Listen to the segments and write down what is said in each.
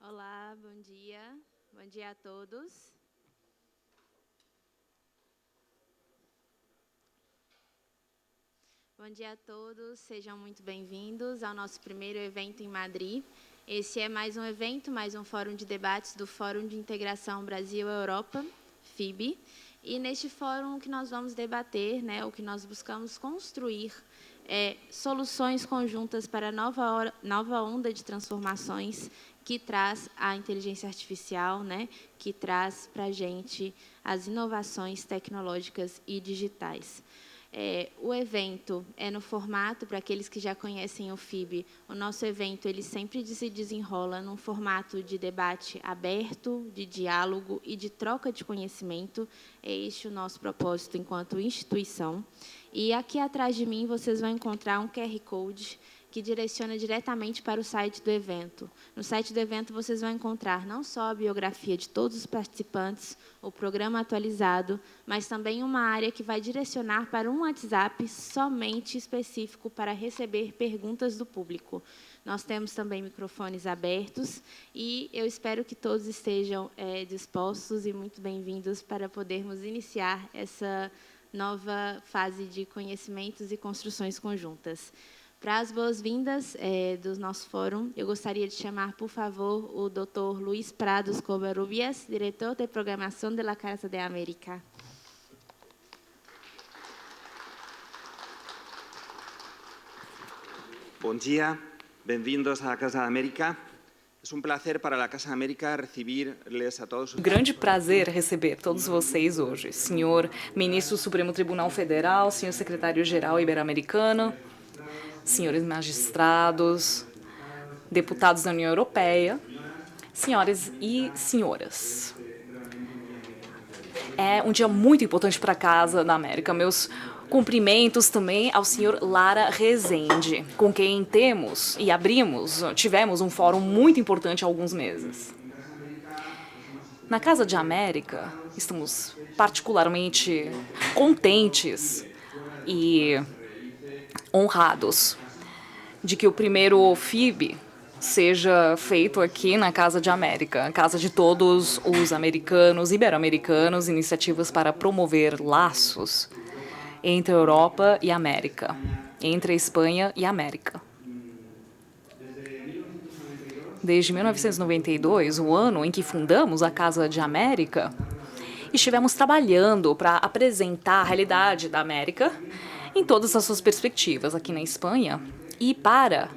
Olá, bom dia. Bom dia a todos. Bom dia a todos, sejam muito bem-vindos ao nosso primeiro evento em Madrid. Esse é mais um evento, mais um fórum de debates do Fórum de Integração Brasil-Europa, FIB. E neste fórum o que nós vamos debater, o que nós buscamos construir soluções conjuntas para a nova onda de transformações que traz a inteligência artificial, que traz para a gente as inovações tecnológicas e digitais. O evento é no formato, para aqueles que já conhecem o FIB, o nosso evento ele sempre se desenrola num formato de debate aberto, de diálogo e de troca de conhecimento. É este o nosso propósito enquanto instituição. E aqui atrás de mim vocês vão encontrar um QR Code que direciona diretamente para o site do evento. No site do evento vocês vão encontrar não só a biografia de todos os participantes, o programa atualizado, mas também uma área que vai direcionar para um WhatsApp somente específico para receber perguntas do público. Nós temos também microfones abertos e eu espero que todos estejam dispostos e muito bem-vindos para podermos iniciar essa nova fase de conhecimentos e construções conjuntas. Para as boas-vindas do nosso fórum, eu gostaria de chamar, por favor, o Dr. Luis Prados Covarrubias, diretor de programação da Casa de América. Bom dia, bem-vindos à Casa de América. É prazer para a Casa de América receber-les a todos. Grande prazer receber todos vocês hoje, senhor ministro do Supremo Tribunal Federal, senhor secretário-geral ibero-americano, senhores magistrados, deputados da União Europeia, senhoras e senhoras. É um dia muito importante para a Casa da América. Meus cumprimentos também ao senhor Lara Rezende, com quem tivemos um fórum muito importante há alguns meses. Na Casa de América, estamos particularmente contentes e honrados de que o primeiro FIB seja feito aqui na Casa de América, casa de todos os americanos, ibero-americanos, iniciativas para promover laços entre a Europa e a América, entre a Espanha e a América. Desde 1992, o ano em que fundamos a Casa de América, estivemos trabalhando para apresentar a realidade da América em todas as suas perspectivas aqui na Espanha e para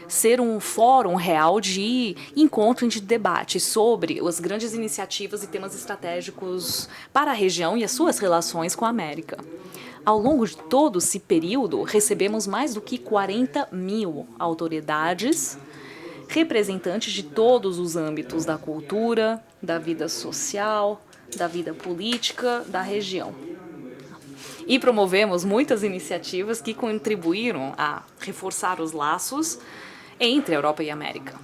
ser um fórum real de encontro e de debate sobre as grandes iniciativas e temas estratégicos para a região e as suas relações com a América. Ao longo de todo esse período, recebemos mais do que 40.000 autoridades, representantes de todos os âmbitos da cultura, da vida social, da vida política da região. E promovemos muitas iniciativas que contribuíram a reforçar os laços entre a Europa e a América.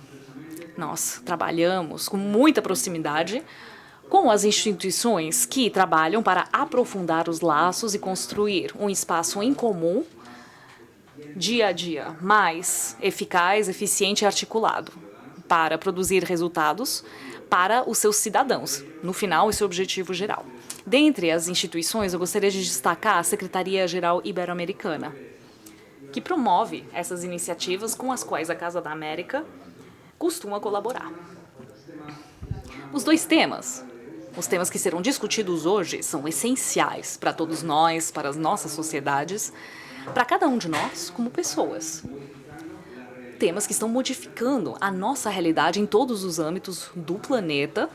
Nós trabalhamos com muita proximidade com as instituições que trabalham para aprofundar os laços e construir um espaço em comum, dia a dia, mais eficaz, eficiente e articulado, para produzir resultados para os seus cidadãos. No final, esse é o objetivo geral. Dentre as instituições, eu gostaria de destacar a Secretaria-Geral Ibero-Americana, que promove essas iniciativas com as quais a Casa da América costuma colaborar. Os temas que serão discutidos hoje são essenciais para todos nós, para as nossas sociedades, para cada um de nós como pessoas. Temas que estão modificando a nossa realidade em todos os âmbitos do planeta,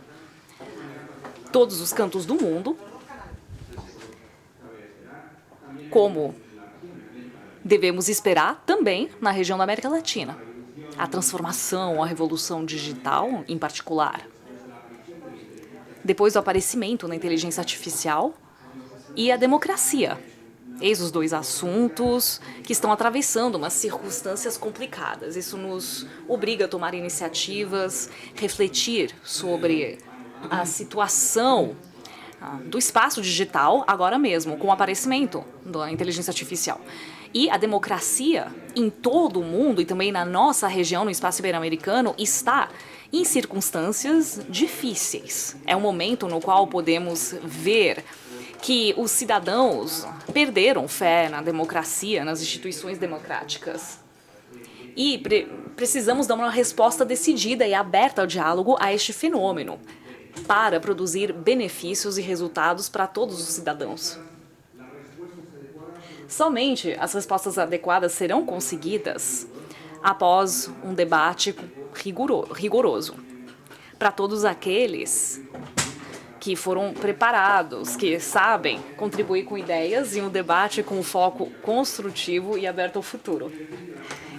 todos os cantos do mundo, como devemos esperar também na região da América Latina. A transformação, a revolução digital, em particular. Depois do aparecimento da inteligência artificial e a democracia. Eis os dois assuntos que estão atravessando umas circunstâncias complicadas. Isso nos obriga a tomar iniciativas, refletir sobre a situação do espaço digital agora mesmo, com o aparecimento da inteligência artificial. E a democracia em todo o mundo e também na nossa região, no espaço ibero-americano, está em circunstâncias difíceis. É um momento no qual podemos ver que os cidadãos perderam fé na democracia, nas instituições democráticas. E precisamos dar uma resposta decidida e aberta ao diálogo a este fenômeno, para produzir benefícios e resultados para todos os cidadãos. Somente as respostas adequadas serão conseguidas após um debate rigoroso. Para todos aqueles que foram preparados, que sabem contribuir com ideias e um debate com foco construtivo e aberto ao futuro.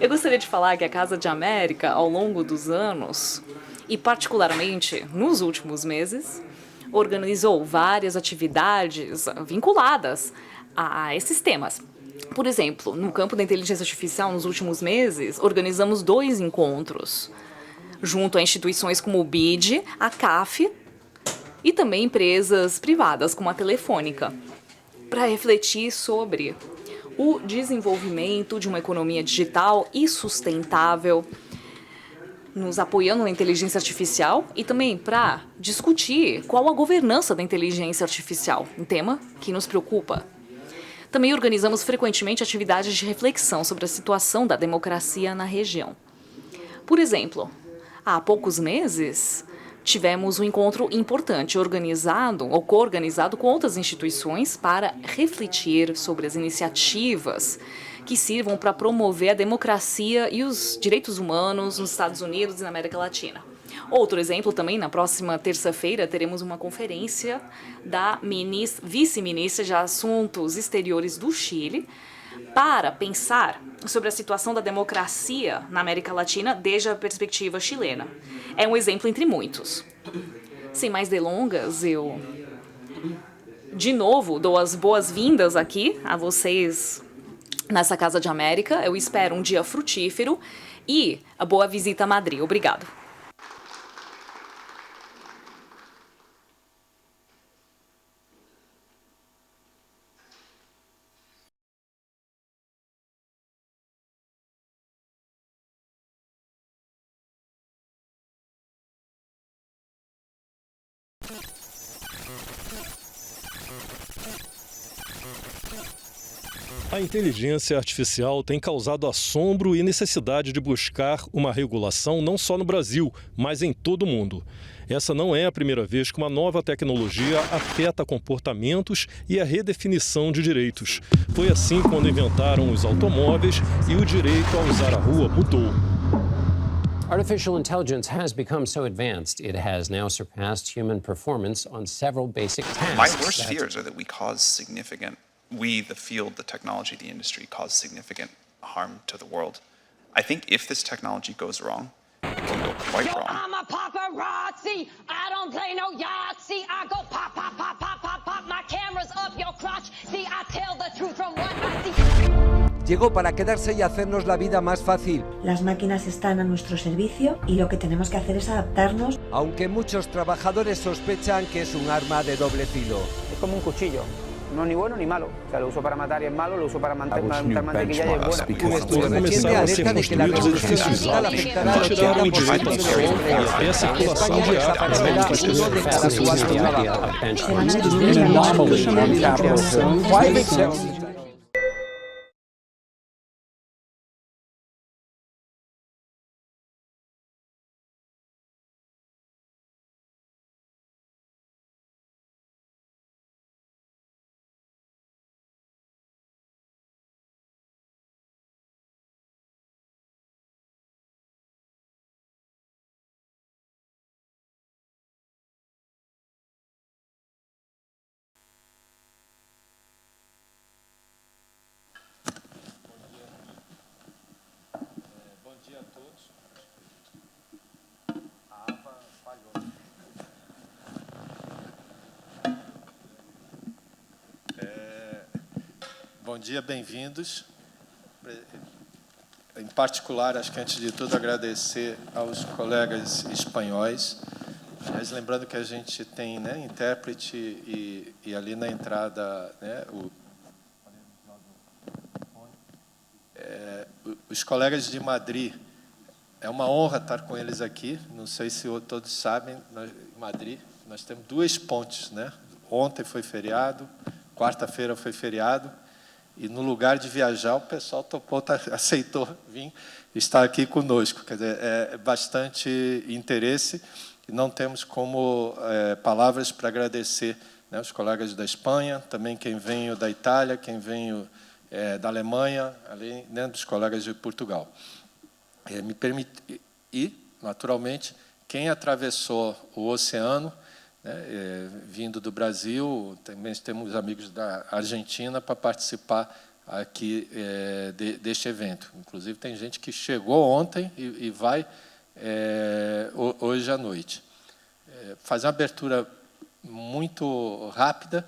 Eu gostaria de falar que a Casa de América, ao longo dos anos, e particularmente nos últimos meses, organizou várias atividades vinculadas a esses temas. Por exemplo, no campo da inteligência artificial, nos últimos meses, organizamos 2 encontros, junto a instituições como o BID, a CAF e também empresas privadas, como a Telefônica, para refletir sobre o desenvolvimento de uma economia digital e sustentável, nos apoiando na inteligência artificial e também para discutir qual a governança da inteligência artificial, um tema que nos preocupa. Também organizamos frequentemente atividades de reflexão sobre a situação da democracia na região. Por exemplo, há poucos meses, tivemos um encontro importante organizado ou co-organizado com outras instituições para refletir sobre as iniciativas que sirvam para promover a democracia e os direitos humanos nos Estados Unidos e na América Latina. Outro exemplo também, na próxima terça-feira, teremos uma conferência da vice-ministra de Assuntos Exteriores do Chile para pensar sobre a situação da democracia na América Latina desde a perspectiva chilena. É um exemplo entre muitos. Sem mais delongas, eu, de novo, dou as boas-vindas aqui a vocês nessa Casa de América. Eu espero um dia frutífero e a boa visita a Madrid. Obrigado. A inteligência artificial tem causado assombro e necessidade de buscar uma regulação não só no Brasil, mas em todo o mundo. Essa não é a primeira vez que uma nova tecnologia afeta comportamentos e a redefinição de direitos. Foi assim quando inventaram os automóveis e o direito a usar a rua mudou. Artificial intelligence has become so advanced, it has now surpassed human performance on several basic tasks. My worst fears are that the field, the technology, the industry, cause significant harm to the world. I think if this technology goes wrong, it can go quite wrong. I'm a paparazzi. I don't play no Yahtzee. I go pop, pop, pop, pop, pop, pop. My camera's up your crotch. See, I tell the truth from what I see. Llegó para quedarse y hacernos la vida más fácil. Las máquinas están a nuestro servicio y lo que tenemos que hacer es adaptarnos. Aunque muchos trabajadores sospechan que es un arma de doble filo. Es como un cuchillo. No ni bueno ni malo. O sea, lo uso para matar y es malo, lo uso para montar mantequilla y es buena. Un estudio reciente alerta de que la revolución digital afectará al 80% de los empleos. En España desaparecerá uno de cada 4 trabajos. Bom dia, bem-vindos. Em particular, acho que antes de tudo agradecer aos colegas espanhóis, mas lembrando que a gente tem, né, intérprete e ali na entrada, né, os colegas de Madrid, é uma honra estar com eles aqui. Não sei se todos sabem, em Madrid nós temos 2 pontes, né? Ontem foi feriado, quarta-feira foi feriado, e no lugar de viajar, o pessoal topou, aceitou vir estar aqui conosco. Quer dizer, é bastante interesse, e não temos como palavras para agradecer, né, os colegas da Espanha, também quem veio da Itália, quem veio da Alemanha, além, né, dos colegas de Portugal. Me permite, e, naturalmente, quem atravessou o oceano, né, vindo do Brasil, também temos amigos da Argentina para participar aqui deste evento. Inclusive, tem gente que chegou ontem e vai hoje à noite. Fazer uma abertura muito rápida.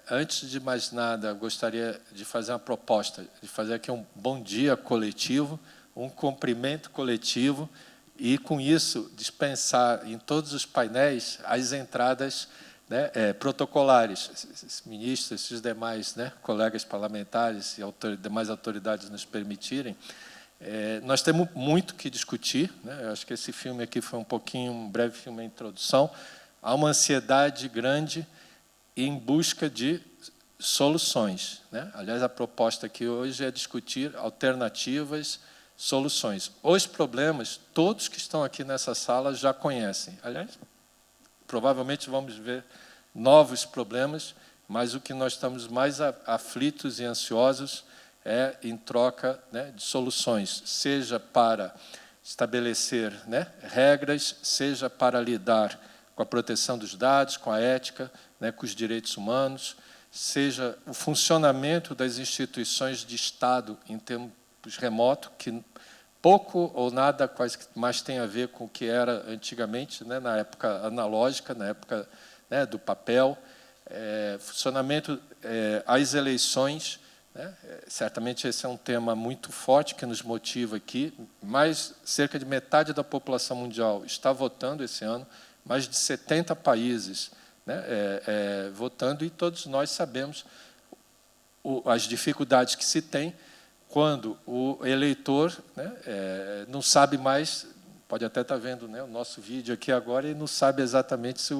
Antes de mais nada, gostaria de fazer uma proposta, de fazer aqui um bom dia coletivo, um cumprimento coletivo, e, com isso, dispensar em todos os painéis as entradas, né, protocolares. Esses ministros, esses demais, né, colegas parlamentares e demais autoridades nos permitirem. Nós temos muito que discutir, né? Eu acho que esse filme aqui foi um breve filme de introdução. Há uma ansiedade grande em busca de soluções, né? Aliás, a proposta aqui hoje é discutir alternativas, soluções. Os problemas, todos que estão aqui nessa sala já conhecem. Aliás, provavelmente vamos ver novos problemas, mas o que nós estamos mais aflitos e ansiosos é em troca, né, de soluções, seja para estabelecer, né, regras, seja para lidar com a proteção dos dados, com a ética, né, com os direitos humanos, seja o funcionamento das instituições de Estado em tempos remotos, que pouco ou nada quase mais tem a ver com o que era antigamente, né, na época analógica, na época, né, do papel, funcionamento, as eleições, né, certamente esse é um tema muito forte que nos motiva aqui. Mais cerca de metade da população mundial está votando esse ano, mais de 70 países, né, votando, e todos nós sabemos as dificuldades que se tem quando o eleitor, né, não sabe mais, pode até estar vendo, né, o nosso vídeo aqui agora, e não sabe exatamente se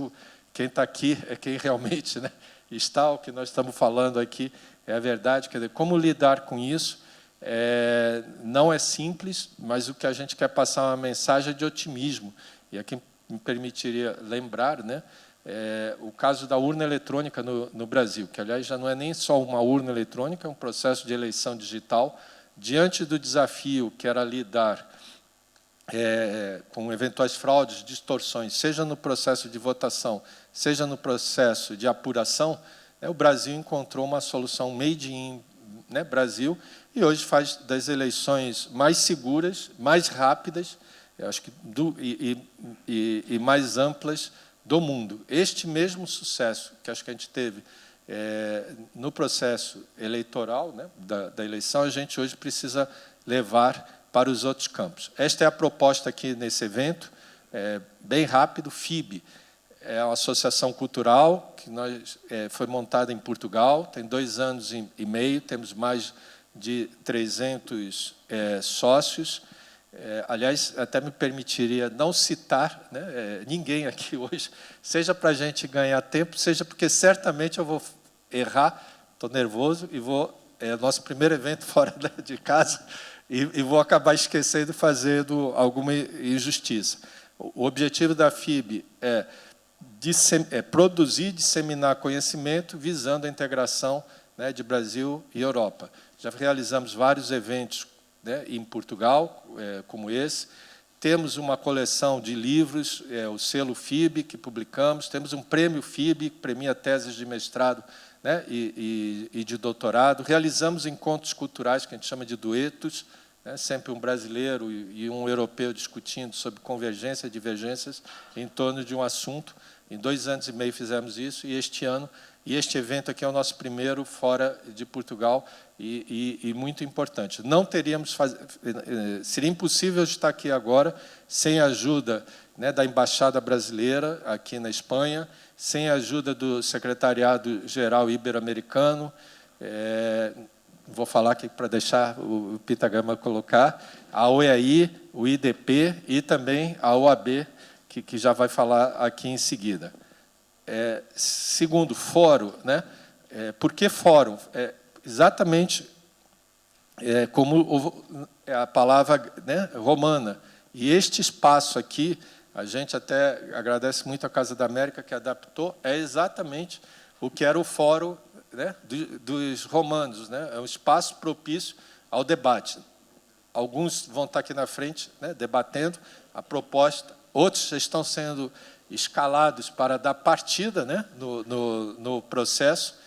quem está aqui é quem realmente, né, está, o que nós estamos falando aqui é a verdade. Quer dizer, como lidar com isso não é simples, mas o que a gente quer passar é uma mensagem de otimismo. E aqui me permitiria lembrar, né, o caso da urna eletrônica no Brasil, que, aliás, já não é nem só uma urna eletrônica, é um processo de eleição digital. Diante do desafio que era lidar com eventuais fraudes, distorções, seja no processo de votação, seja no processo de apuração, o Brasil encontrou uma solução made in, né, Brasil, e hoje faz das eleições mais seguras, mais rápidas, eu acho que e mais amplas do mundo. Este mesmo sucesso que acho que a gente teve no processo eleitoral, né, da eleição, a gente hoje precisa levar para os outros campos. Esta é a proposta aqui nesse evento, bem rápido. FIB é uma associação cultural que foi montada em Portugal, tem 2 anos e meio, temos mais de 300 sócios. Aliás, até me permitiria não citar, né, ninguém aqui hoje, seja para a gente ganhar tempo, seja porque certamente eu vou errar, estou nervoso, e é nosso primeiro evento fora de casa, e vou acabar esquecendo, fazendo alguma injustiça. O objetivo da FIB é produzir e disseminar conhecimento visando a integração, né, de Brasil e Europa. Já realizamos vários eventos, né, em Portugal, como esse. Temos uma coleção de livros, o selo FIB, que publicamos. Temos um prêmio FIB, que premia teses de mestrado, né, e de doutorado. Realizamos encontros culturais, que a gente chama de duetos, né, sempre um brasileiro e um europeu discutindo sobre convergência e divergências em torno de um assunto. Em 2 anos e meio fizemos isso, e este evento aqui é o nosso primeiro fora de Portugal, e muito importante. Não teríamos seria impossível estar aqui agora sem a ajuda, né, da Embaixada Brasileira aqui na Espanha, sem a ajuda do Secretariado Geral Ibero-Americano, vou falar aqui para deixar o Pitagama colocar, a OEAI, o IDP e também a OAB, que já vai falar aqui em seguida. Segundo, fórum, né? Por que fórum? Exatamente como a palavra, né, romana. E este espaço aqui, a gente até agradece muito a Casa da América que adaptou, é exatamente o que era o fórum, né, dos romanos, né? É um espaço propício ao debate. Alguns vão estar aqui na frente, né, debatendo a proposta, outros estão sendo escalados para dar partida, né, no processo,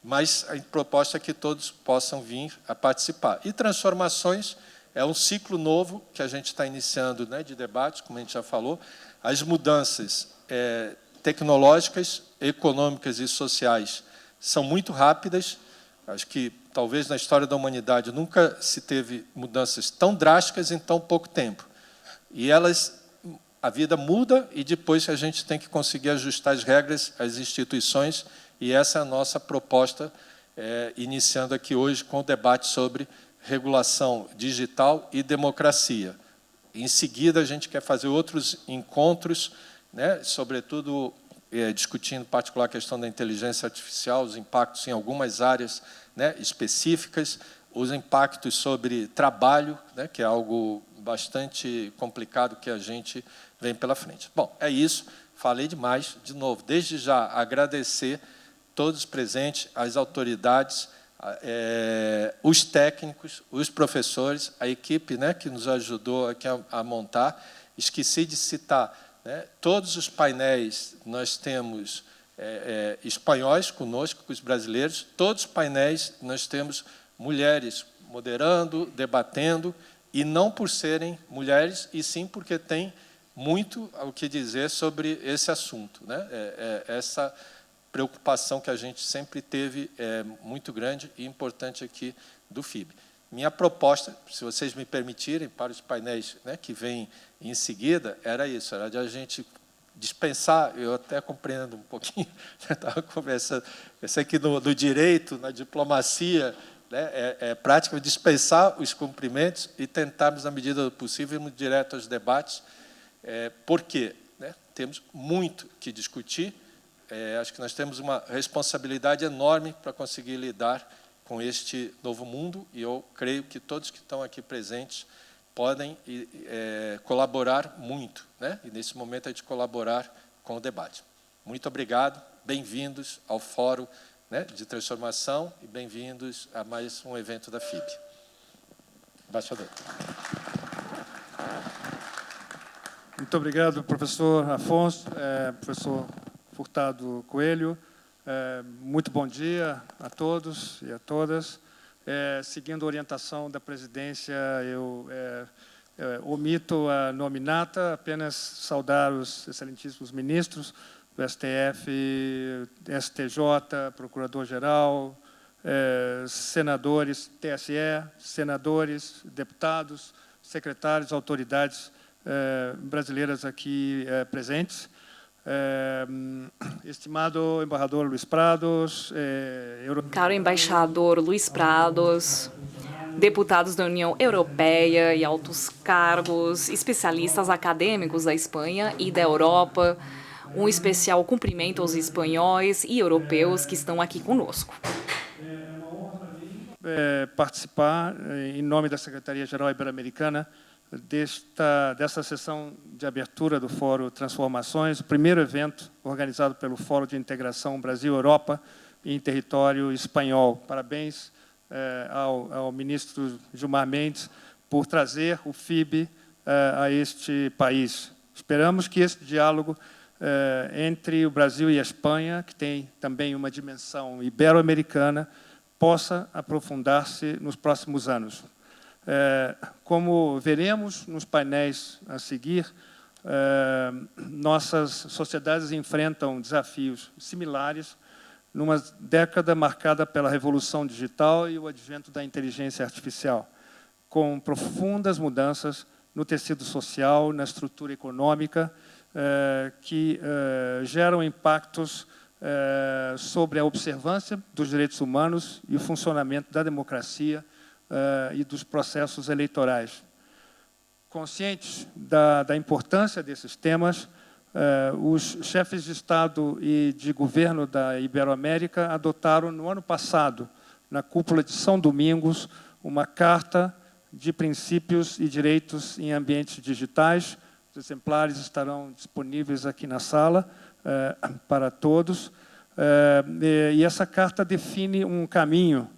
mas a proposta é que todos possam vir a participar. E transformações é um ciclo novo que a gente está iniciando, né, de debate, como a gente já falou. As mudanças tecnológicas, econômicas e sociais são muito rápidas. Acho que, talvez, na história da humanidade, nunca se teve mudanças tão drásticas em tão pouco tempo. E a vida muda e depois a gente tem que conseguir ajustar as regras, as instituições, e essa é a nossa proposta, iniciando aqui hoje com o debate sobre regulação digital e democracia. Em seguida, a gente quer fazer outros encontros, né, sobretudo discutindo, em particular, a questão da inteligência artificial, os impactos em algumas áreas, né, específicas, os impactos sobre trabalho, né, que é algo bastante complicado que a gente vem pela frente. Bom, é isso. Falei demais. De novo, desde já, agradecer todos os presentes, as autoridades, os técnicos, os professores, a equipe, né, que nos ajudou aqui a montar. Esqueci de citar, né, todos os painéis, nós temos espanhóis conosco, com os brasileiros, todos os painéis nós temos mulheres moderando, debatendo, e não por serem mulheres, e sim porque tem muito o que dizer sobre esse assunto, né? Essa preocupação que a gente sempre teve é muito grande e importante aqui do FIB. Minha proposta, se vocês me permitirem, para os painéis, né, que vêm em seguida, era isso, era de a gente dispensar, eu até compreendo um pouquinho, estava conversando, eu sei que no direito, na diplomacia, né, é prática dispensar os cumprimentos e tentarmos, na medida do possível, irmos direto aos debates, porque, né, temos muito que discutir. Acho que nós temos uma responsabilidade enorme para conseguir lidar com este novo mundo, e eu creio que todos que estão aqui presentes podem colaborar muito, né? E, nesse momento, a gente colaborar com o debate. Muito obrigado, bem-vindos ao Fórum, né, de Transformação e bem-vindos a mais um evento da FIB. Embaixador. Muito obrigado, professor Afonso, professor Furtado Coelho. Muito bom dia a todos e a todas. Seguindo a orientação da presidência, eu omito a nominata, apenas saudar os excelentíssimos ministros do STF, STJ, Procurador-Geral, senadores, TSE, senadores, deputados, secretários, autoridades brasileiras aqui presentes. Estimado embaixador Luiz Prados, caro embaixador Luiz Prados, deputados da União Europeia e altos cargos, especialistas acadêmicos da Espanha e da Europa, um especial cumprimento aos espanhóis e europeus que estão aqui conosco. Participar, em nome da Secretaria-Geral Ibero-Americana, dessa sessão de abertura do Fórum Transformações, o primeiro evento organizado pelo Fórum de Integração Brasil-Europa em território espanhol. Parabéns ao ministro Gilmar Mendes por trazer o FIB a este país. Esperamos que esse diálogo entre o Brasil e a Espanha, que tem também uma dimensão ibero-americana, possa aprofundar-se nos próximos anos. Como veremos nos painéis a seguir, nossas sociedades enfrentam desafios similares numa década marcada pela revolução digital e o advento da inteligência artificial, com profundas mudanças no tecido social, na estrutura econômica, que geram impactos sobre a observância dos direitos humanos e o funcionamento da democracia e dos processos eleitorais. Conscientes da importância desses temas, os chefes de Estado e de governo da Iberoamérica adotaram, no ano passado, na cúpula de São Domingos, uma carta de princípios e direitos em ambientes digitais. Os exemplares estarão disponíveis aqui na sala para todos. E essa carta define um caminho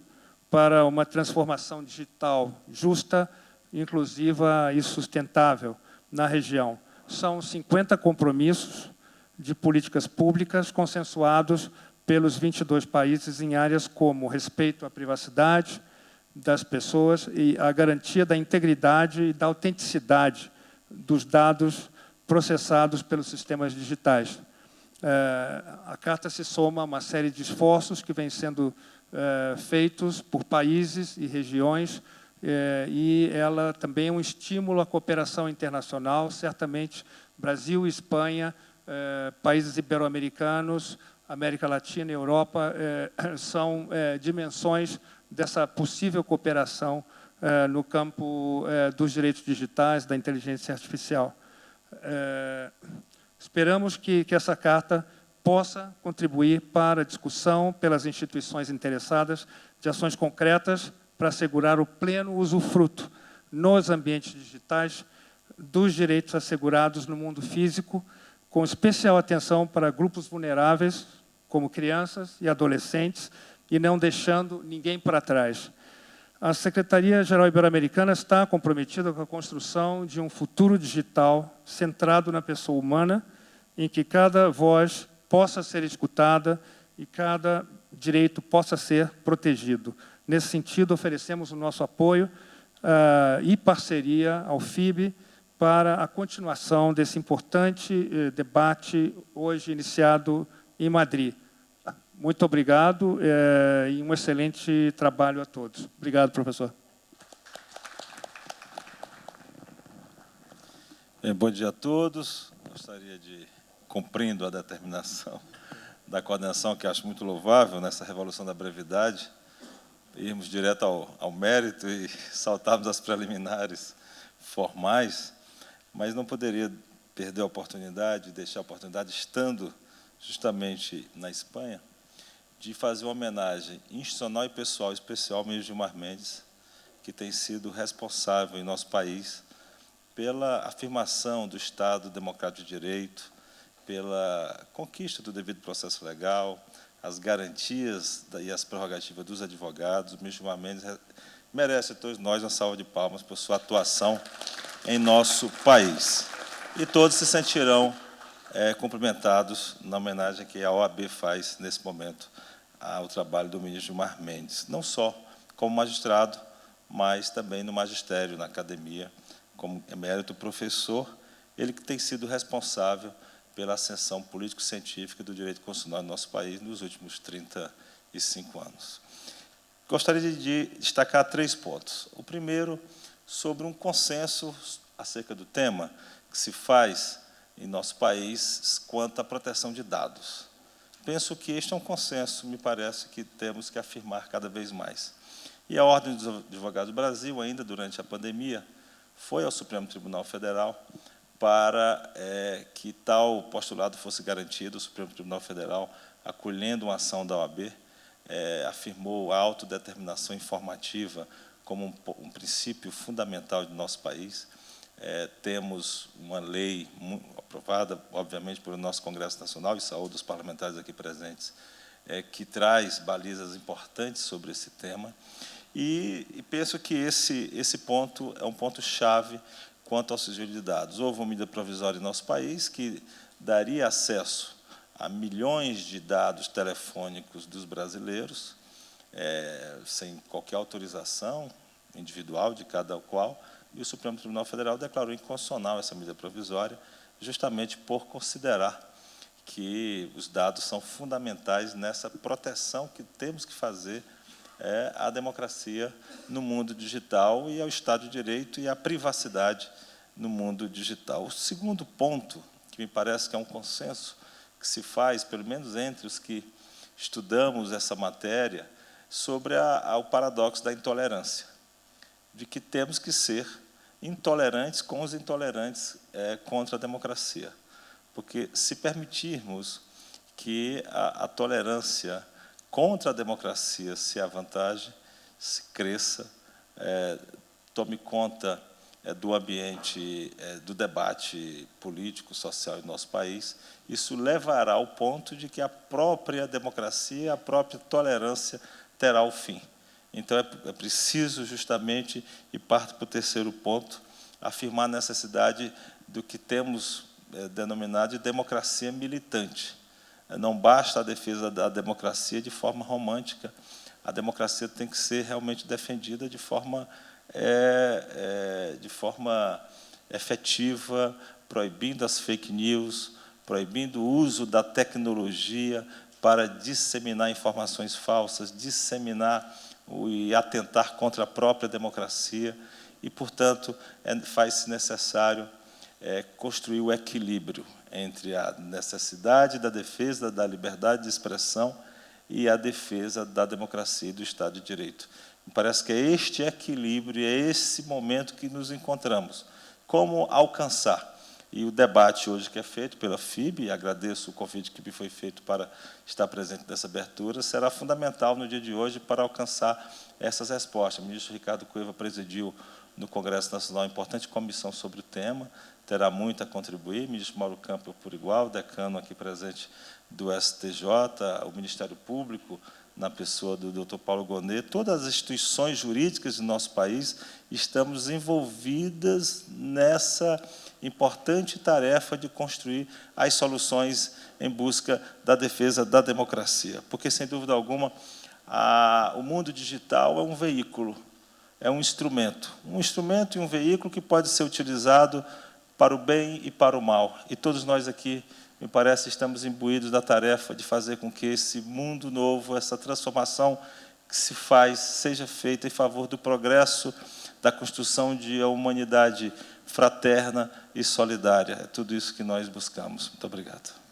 para uma transformação digital justa, inclusiva e sustentável na região. São 50 compromissos de políticas públicas consensuados pelos 22 países em áreas como respeito à privacidade das pessoas e a garantia da integridade e da autenticidade dos dados processados pelos sistemas digitais. A Carta se soma a uma série de esforços que vêm sendo feitos por países e regiões, e ela também é um estímulo à cooperação internacional. Certamente, Brasil e Espanha, países ibero-americanos, América Latina e Europa são dimensões dessa possível cooperação no campo dos direitos digitais, da inteligência artificial. Esperamos que essa carta possa contribuir para a discussão pelas instituições interessadas de ações concretas para assegurar o pleno usufruto nos ambientes digitais dos direitos assegurados no mundo físico, com especial atenção para grupos vulneráveis, como crianças e adolescentes, e não deixando ninguém para trás. A Secretaria-Geral Ibero-Americana está comprometida com a construção de um futuro digital centrado na pessoa humana, em que cada voz possa ser escutada e cada direito possa ser protegido. Nesse sentido, oferecemos o nosso apoio e parceria ao FIB para a continuação desse importante debate hoje iniciado em Madrid. Muito obrigado e um excelente trabalho a todos. Obrigado, professor. Bom dia a todos. Gostaria de, cumprindo a determinação da coordenação, que acho muito louvável nessa revolução da brevidade, irmos direto ao mérito e saltarmos as preliminares formais, mas não poderia perder a oportunidade, deixar a oportunidade, estando justamente na Espanha, de fazer uma homenagem institucional e pessoal especial ao ministro Gilmar Mendes, que tem sido responsável em nosso país pela afirmação do Estado Democrático de Direito, pela conquista do devido processo legal, as garantias e as prerrogativas dos advogados. O ministro Gilmar Mendes merece a todos nós uma salva de palmas por sua atuação em nosso país. E todos se sentirão cumprimentados na homenagem que a OAB faz, nesse momento, ao trabalho do ministro Gilmar Mendes, não só como magistrado, mas também no magistério, na academia, como emérito professor, ele que tem sido responsável pela ascensão político-científica do direito constitucional no nosso país nos últimos 35 anos. Gostaria de destacar 3 pontos. O primeiro, sobre um consenso acerca do tema que se faz em nosso país quanto à proteção de dados. Penso que este é um consenso, me parece que temos que afirmar cada vez mais. E a Ordem dos Advogados do Brasil, ainda durante a pandemia, foi ao Supremo Tribunal Federal para que tal postulado fosse garantido. O Supremo Tribunal Federal, acolhendo uma ação da OAB, afirmou a autodeterminação informativa como um princípio fundamental do nosso país. Temos uma lei aprovada, obviamente, pelo nosso Congresso Nacional, e saúdo os parlamentares aqui presentes, que traz balizas importantes sobre esse tema. E penso que esse ponto é um ponto-chave quanto ao sigilo de dados. Houve uma medida provisória em nosso país que daria acesso a milhões de dados telefônicos dos brasileiros, sem qualquer autorização individual de cada qual, e o Supremo Tribunal Federal declarou inconstitucional essa medida provisória, justamente por considerar que os dados são fundamentais nessa proteção que temos que fazer à democracia no mundo digital e ao Estado de Direito e à privacidade no mundo digital. O segundo ponto, que me parece que é um consenso que se faz, pelo menos entre os que estudamos essa matéria, sobre o paradoxo da intolerância, de que temos que ser intolerantes com os intolerantes contra a democracia. Porque, se permitirmos que a tolerância contra a democracia se avantaje, se cresça, tome conta do ambiente, do debate político, social em nosso país, isso levará ao ponto de que a própria democracia, a própria tolerância terá o fim. Então, é preciso, justamente, e parto para o terceiro ponto, afirmar a necessidade do que temos denominado de democracia militante. Não basta a defesa da democracia de forma romântica, a democracia tem que ser realmente defendida de forma efetiva, proibindo as fake news, proibindo o uso da tecnologia para disseminar informações falsas, disseminar e atentar contra a própria democracia. E, portanto, faz-se necessário construir o equilíbrio entre a necessidade da defesa da liberdade de expressão e a defesa da democracia e do Estado de Direito. Me parece que é este equilíbrio, é esse momento que nos encontramos. Como alcançar? E o debate hoje que é feito pela FIB, e agradeço o convite que me foi feito para estar presente nessa abertura, será fundamental no dia de hoje para alcançar essas respostas. O ministro Ricardo Cueva presidiu no Congresso Nacional uma importante comissão sobre o tema, terá muito a contribuir, o ministro Mauro Campbell por igual, decano aqui presente do STJ, o Ministério Público, na pessoa do Dr. Paulo Gonet, todas as instituições jurídicas do nosso país estamos envolvidas nessa importante tarefa de construir as soluções em busca da defesa da democracia. Porque, sem dúvida alguma, o mundo digital é um veículo, é um instrumento e um veículo que pode ser utilizado para o bem e para o mal. E todos nós aqui, me parece, estamos imbuídos da tarefa de fazer com que esse mundo novo, essa transformação que se faz, seja feita em favor do progresso, da construção de uma humanidade fraterna e solidária. É tudo isso que nós buscamos. Muito obrigado.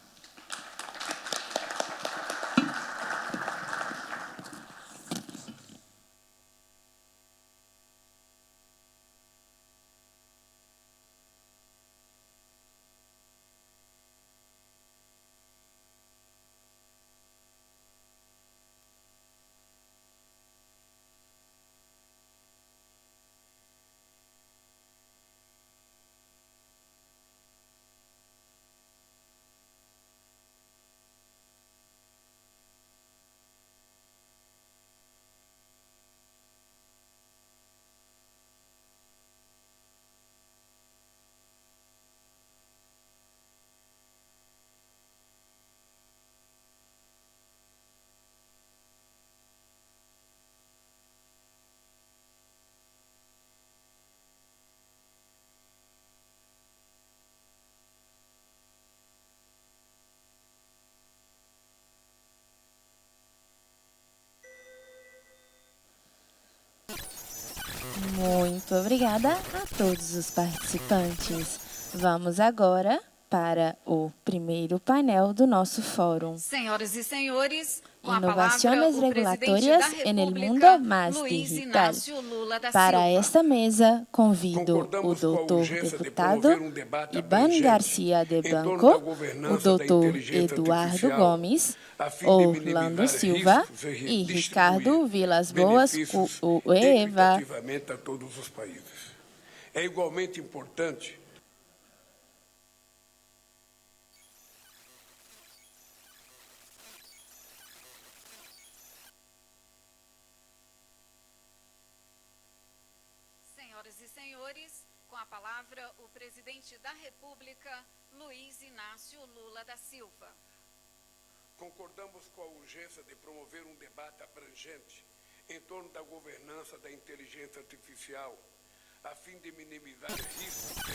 Muito obrigada a todos os participantes. Vamos agora para o primeiro painel do nosso fórum. Senhoras e senhores, com Inovaciones regulatorias en el mundo más digital. Para esta mesa, convido o doutor deputado Iván García de Blanco, o doutor Eduardo Gomes, Orlando Silva e Ricardo Vilas Boas Cueva. A todos os países. É igualmente importante Senhoras e senhores, com a palavra o presidente da República, Luiz Inácio Lula da Silva. Concordamos com a urgência de promover um debate abrangente em torno da governança da inteligência artificial, a fim de minimizar riscos e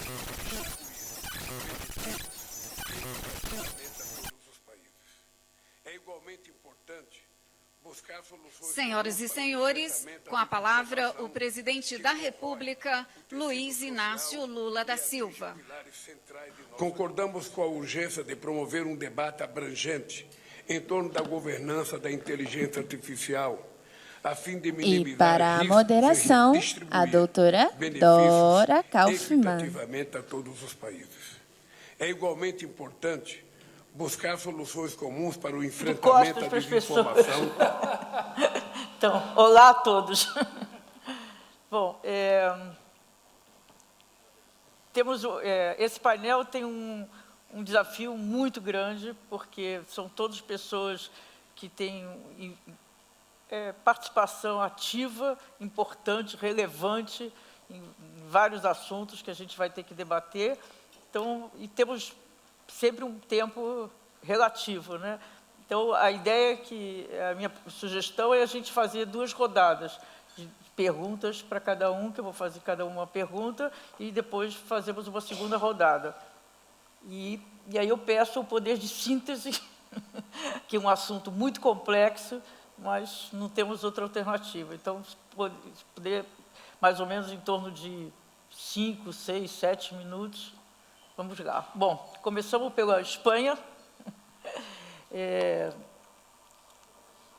distribuir a todos os países. É igualmente importante buscar Senhoras e senhores, com a palavra o presidente da República, Luiz Inácio Lula da Silva. Concordamos com a urgência de promover um debate abrangente em torno da governança da inteligência artificial, a fim de minimizar E para a riscos moderação, e distribuir a doutora benefícios Dora Kaufmann. equitativamente a todos os países. É igualmente importante buscar soluções comuns para o enfrentamento da desinformação. Então, olá a todos. Bom, esse painel tem um desafio muito grande, porque são todas pessoas que têm participação ativa, importante, relevante em vários assuntos que a gente vai ter que debater. Então, e temos sempre um tempo relativo, né? Então, a ideia a minha sugestão é a gente fazer 2 rodadas de perguntas para cada um, que eu vou fazer cada uma pergunta, e depois fazemos uma segunda rodada. E aí eu peço o poder de síntese, que é um assunto muito complexo, mas não temos outra alternativa. Então, se puder, mais ou menos em torno de 5, 6, 7 minutos, vamos lá. Bom, começamos pela Espanha.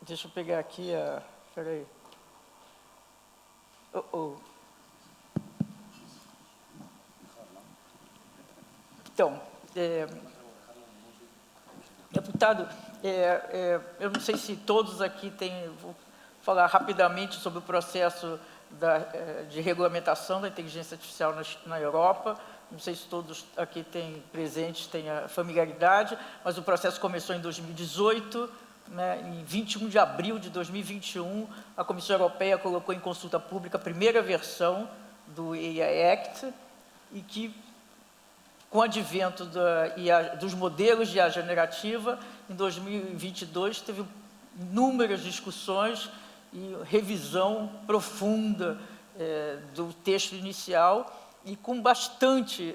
Deixa eu pegar aqui a... Espera aí. Então, deputado, eu não sei se todos aqui têm... Vou falar rapidamente sobre o processo de regulamentação da inteligência artificial na Europa. Não sei se todos aqui têm a familiaridade, mas o processo começou em 2018, né, em 21 de abril de 2021, a Comissão Europeia colocou em consulta pública a primeira versão do AI Act, e que, com o advento dos modelos de IA generativa, em 2022 teve inúmeras discussões e revisão profunda do texto inicial, e com bastante,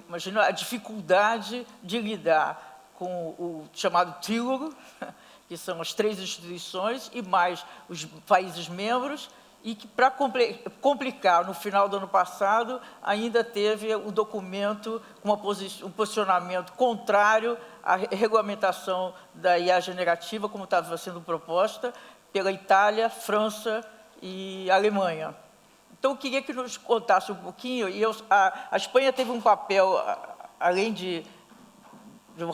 imagino, a dificuldade de lidar com o chamado trílogo, que são as 3 instituições e mais os países membros, e que, para complicar, no final do ano passado, ainda teve o documento com um posicionamento contrário à regulamentação da IA generativa, como estava sendo proposta, pela Itália, França e Alemanha. Então, eu queria que nos contasse um pouquinho, e a Espanha teve um papel, além de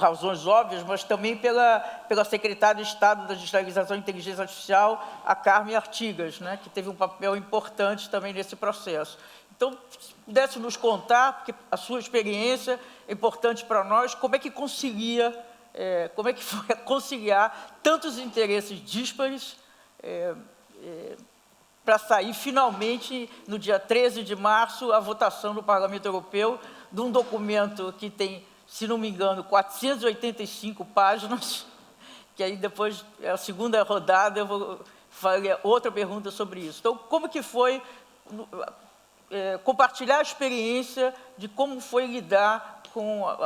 razões óbvias, mas também pela secretária de Estado da Digitalização e Inteligência Artificial, a Carmen Artigas, né, que teve um papel importante também nesse processo. Então, se pudesse nos contar, porque a sua experiência é importante para nós, como é que foi conciliar tantos interesses díspares para sair, finalmente, no dia 13 de março, a votação no Parlamento Europeu de um documento que tem, se não me engano, 485 páginas, que aí depois, a segunda rodada, eu vou fazer outra pergunta sobre isso. Então, como que foi compartilhar a experiência de como foi lidar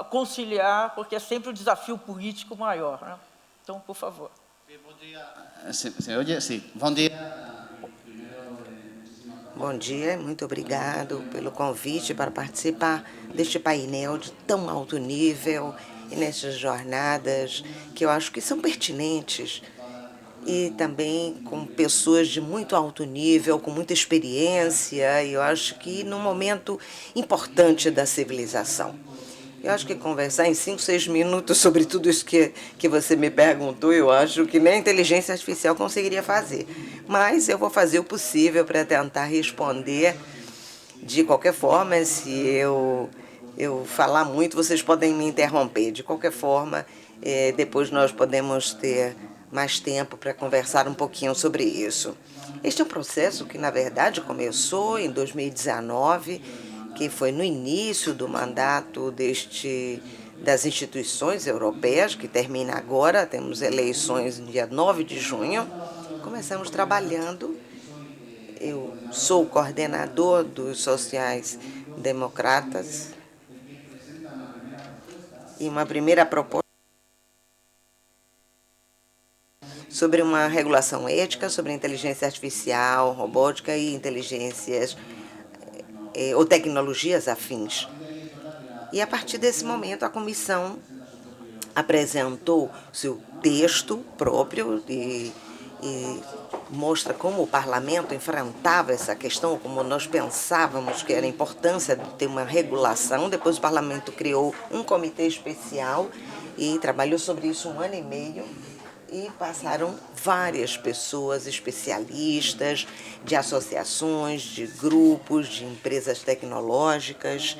conciliar, porque é sempre um desafio político maior, né? Então, por favor. Bom dia. Se oye? Sim. Bom dia. Bom dia, muito obrigado pelo convite para participar deste painel de tão alto nível e nessas jornadas que eu acho que são pertinentes e também com pessoas de muito alto nível, com muita experiência, e eu acho que num momento importante da civilização. Eu acho que conversar em 5, 6 minutos sobre tudo isso que você me perguntou, eu acho que nem a inteligência artificial conseguiria fazer. Mas eu vou fazer o possível para tentar responder. De qualquer forma, se eu falar muito, vocês podem me interromper. De qualquer forma, depois nós podemos ter mais tempo para conversar um pouquinho sobre isso. Este é um processo que, na verdade, começou em 2019, que foi no início do mandato das instituições europeias, que termina agora, temos eleições no dia 9 de junho. Começamos trabalhando, eu sou o coordenador dos sociais-democratas, e uma primeira proposta sobre uma regulação ética sobre inteligência artificial, robótica e inteligências ou tecnologias afins. E a partir desse momento a comissão apresentou seu texto próprio e mostra como o parlamento enfrentava essa questão, como nós pensávamos que era a importância de ter uma regulação. Depois o parlamento criou um comitê especial e trabalhou sobre isso 1 ano e meio. E passaram várias pessoas, especialistas, de associações, de grupos, de empresas tecnológicas,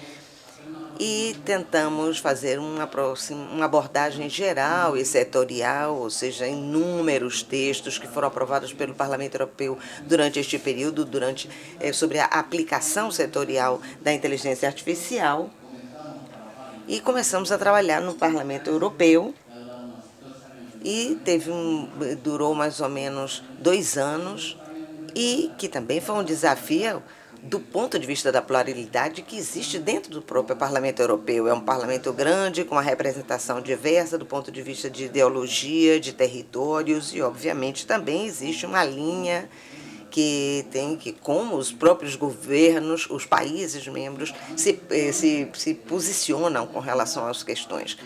e tentamos fazer uma abordagem geral e setorial, ou seja, inúmeros textos que foram aprovados pelo Parlamento Europeu durante este período, sobre a aplicação setorial da inteligência artificial. E começamos a trabalhar no Parlamento Europeu, e durou mais ou menos 2 anos, e que também foi um desafio do ponto de vista da pluralidade que existe dentro do próprio Parlamento Europeu. É um parlamento grande, com uma representação diversa do ponto de vista de ideologia, de territórios, e obviamente também existe uma linha que tem que, como os próprios governos, os países membros se posicionam com relação às questões.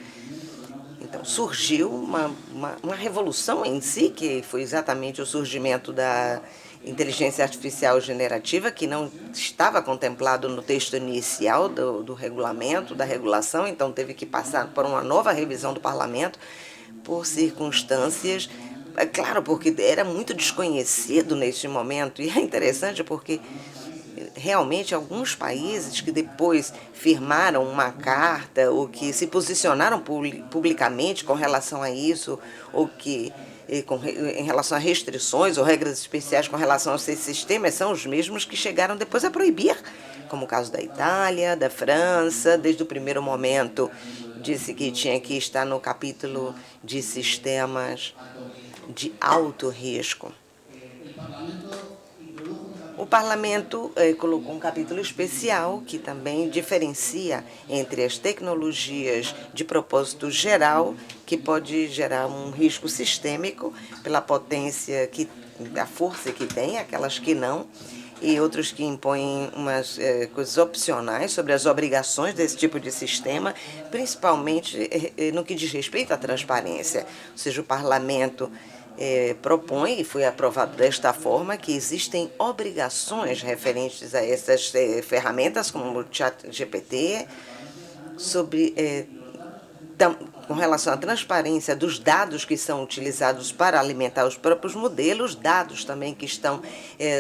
Então, surgiu uma revolução em si, que foi exatamente o surgimento da inteligência artificial generativa, que não estava contemplado no texto inicial do regulamento, da regulação, então teve que passar por uma nova revisão do parlamento, por circunstâncias, claro, porque era muito desconhecido neste momento, e é interessante porque realmente alguns países que depois firmaram uma carta ou que se posicionaram publicamente com relação a isso, ou que em relação a restrições ou regras especiais com relação a esses sistemas, são os mesmos que chegaram depois a proibir, como o caso da Itália, da França. Desde o primeiro momento disse que tinha que estar no capítulo de sistemas de alto risco. O parlamento colocou um capítulo especial que também diferencia entre as tecnologias de propósito geral, que pode gerar um risco sistêmico pela potência, a força que tem, aquelas que não, e outros que impõem umas coisas opcionais sobre as obrigações desse tipo de sistema, principalmente no que diz respeito à transparência. Ou seja, o parlamento propõe, e foi aprovado desta forma, que existem obrigações referentes a essas ferramentas, como o ChatGPT, com relação à transparência dos dados que são utilizados para alimentar os próprios modelos, dados também que estão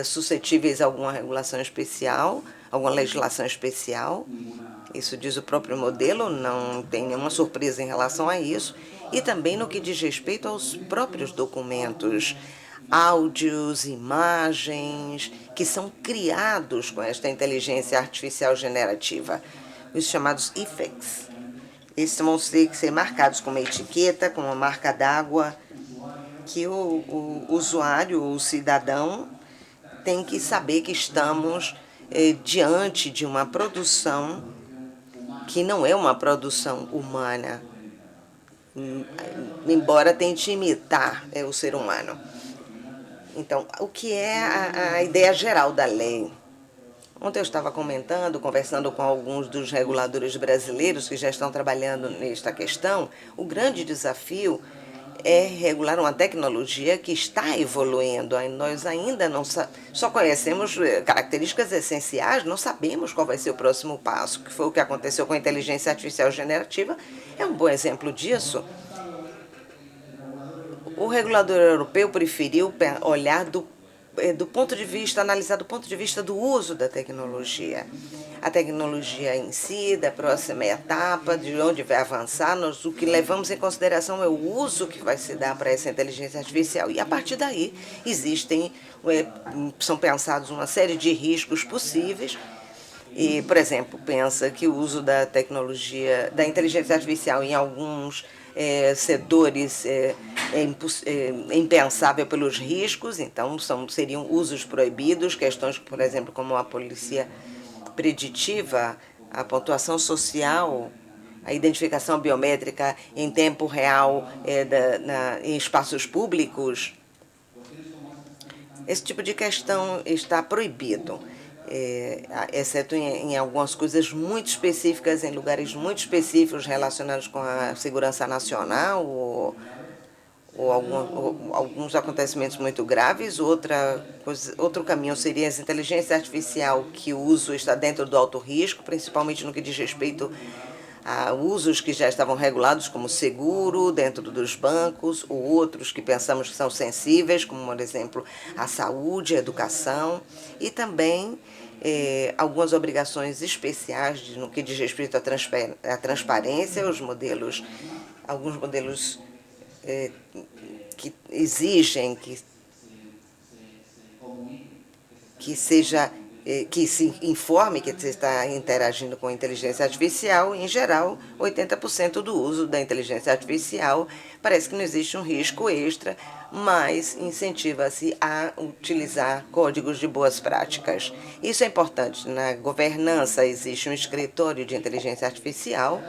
suscetíveis a alguma regulação especial, alguma legislação especial. Isso diz o próprio modelo, não tem nenhuma surpresa em relação a isso. E também no que diz respeito aos próprios documentos, áudios, imagens, que são criados com esta inteligência artificial generativa, os chamados effects. Esses vão ter que ser marcados com uma etiqueta, com uma marca d'água, que o usuário, o cidadão, tem que saber que estamos diante de uma produção que não é uma produção humana, embora tente imitar o ser humano. Então, o que é a ideia geral da lei? Ontem eu estava conversando com alguns dos reguladores brasileiros que já estão trabalhando nesta questão. O grande desafio é regular uma tecnologia que está evoluindo. Nós ainda não só conhecemos características essenciais, não sabemos qual vai ser o próximo passo, que foi o que aconteceu com a inteligência artificial generativa. É um bom exemplo disso. O regulador europeu preferiu olhar analisar do ponto de vista do uso da tecnologia. A tecnologia em si, da próxima etapa, de onde vai avançar, o que levamos em consideração é o uso que vai se dar para essa inteligência artificial. E, a partir daí, são pensados uma série de riscos possíveis. E, por exemplo, pensa que o uso da tecnologia, da inteligência artificial em alguns setores é impensável pelos riscos, então seriam usos proibidos, questões, por exemplo, como a polícia preditiva, a pontuação social, a identificação biométrica em tempo real em espaços públicos, esse tipo de questão está proibido, exceto em algumas coisas muito específicas, em lugares muito específicos relacionados com a segurança nacional ou alguns acontecimentos muito graves. Outro caminho seria a inteligência artificial, que o uso está dentro do alto risco, principalmente no que diz respeito a usos que já estavam regulados, como seguro, dentro dos bancos, ou outros que pensamos que são sensíveis, como, por exemplo, a saúde, a educação, e também algumas obrigações especiais no que diz respeito à transparência, alguns modelos que exigem que se informe que você está interagindo com a inteligência artificial. Em geral, 80% do uso da inteligência artificial parece que não existe um risco extra, mas incentiva-se a utilizar códigos de boas práticas. Isso é importante. Na governança existe um escritório de inteligência artificial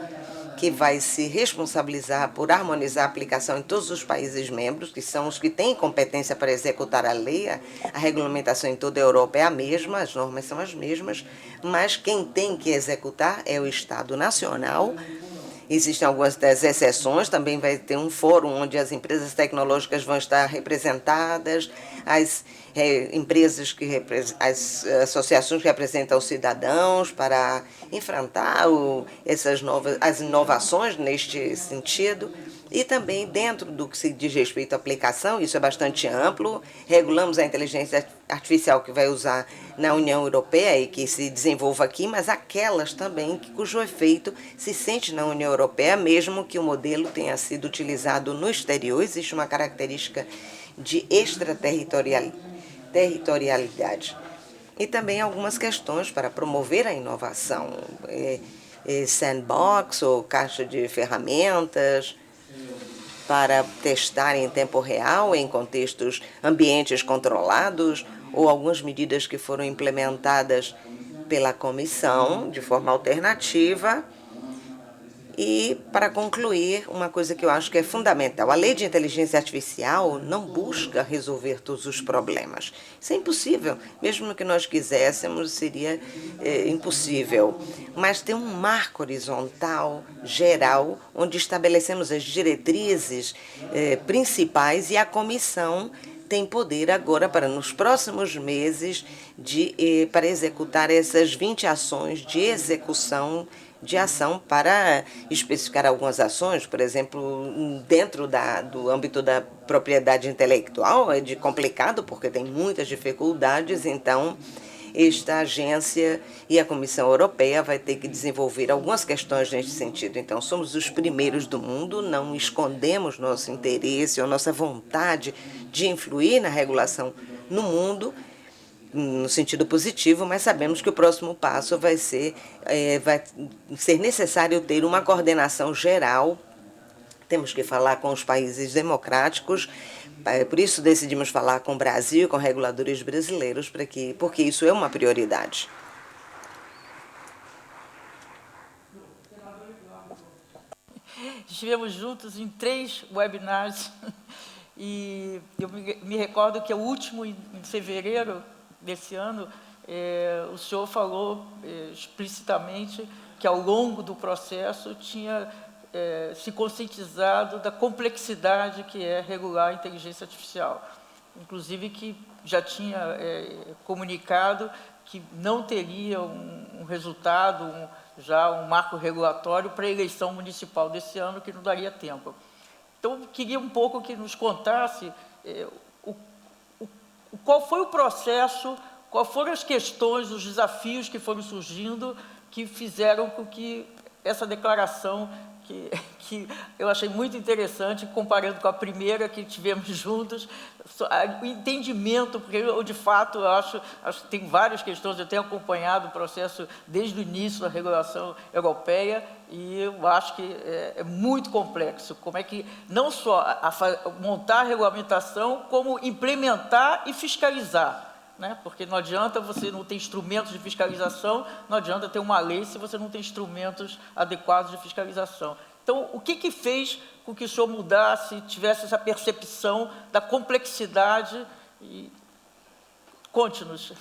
que vai se responsabilizar por harmonizar a aplicação em todos os países membros, que são os que têm competência para executar a lei. A regulamentação em toda a Europa é a mesma, as normas são as mesmas, mas quem tem que executar é o Estado Nacional. Existem algumas das exceções, também vai ter um fórum onde as empresas tecnológicas vão estar representadas, as associações que representam os cidadãos para enfrentar as inovações neste sentido. E também, dentro do que se diz respeito à aplicação, isso é bastante amplo, regulamos a inteligência artificial que vai usar na União Europeia e que se desenvolva aqui, mas aquelas também cujo efeito se sente na União Europeia, mesmo que o modelo tenha sido utilizado no exterior. Existe uma característica de extraterritorialidade. E também algumas questões para promover a inovação, sandbox ou caixa de ferramentas, para testar em tempo real, em contextos, ambientes controlados, ou algumas medidas que foram implementadas pela comissão de forma alternativa. E, para concluir, uma coisa que eu acho que é fundamental: a lei de inteligência artificial não busca resolver todos os problemas. Isso é impossível. Mesmo que nós quiséssemos, seria impossível. Mas tem um marco horizontal, geral, onde estabelecemos as diretrizes principais, e a comissão tem poder agora, para nos próximos meses, para executar essas 20 ações de execução de ação, para especificar algumas ações. Por exemplo, dentro do âmbito da propriedade intelectual é complicado, porque tem muitas dificuldades. Então, esta agência e a Comissão Europeia vai ter que desenvolver algumas questões neste sentido. Então, somos os primeiros do mundo, não escondemos nosso interesse ou nossa vontade de influir na regulação no mundo, no sentido positivo, mas sabemos que o próximo passo vai ser necessário ter uma coordenação geral. Temos que falar com os países democráticos, por isso decidimos falar com o Brasil, com reguladores brasileiros, porque isso é uma prioridade. Estivemos juntos em 3 webinars e eu me recordo que o último, em fevereiro desse ano, o senhor falou explicitamente que, ao longo do processo, tinha se conscientizado da complexidade que é regular a inteligência artificial. Inclusive que já tinha comunicado que não teria um resultado, um marco regulatório para a eleição municipal desse ano, que não daria tempo. Então, eu queria um pouco que nos contasse qual foi o processo, quais foram as questões, os desafios que foram surgindo, que fizeram com que essa declaração, que eu achei muito interessante, comparando com a primeira que tivemos juntos, o entendimento, porque eu, de fato, acho que tem várias questões. Eu tenho acompanhado o processo desde o início da regulação europeia, e eu acho que é muito complexo. Como é que não só montar a regulamentação, como implementar e fiscalizar, né? Porque não adianta você não ter instrumentos de fiscalização, não adianta ter uma lei se você não tem instrumentos adequados de fiscalização. Então, o que fez com que o senhor mudasse, tivesse essa percepção da complexidade Conte-nos.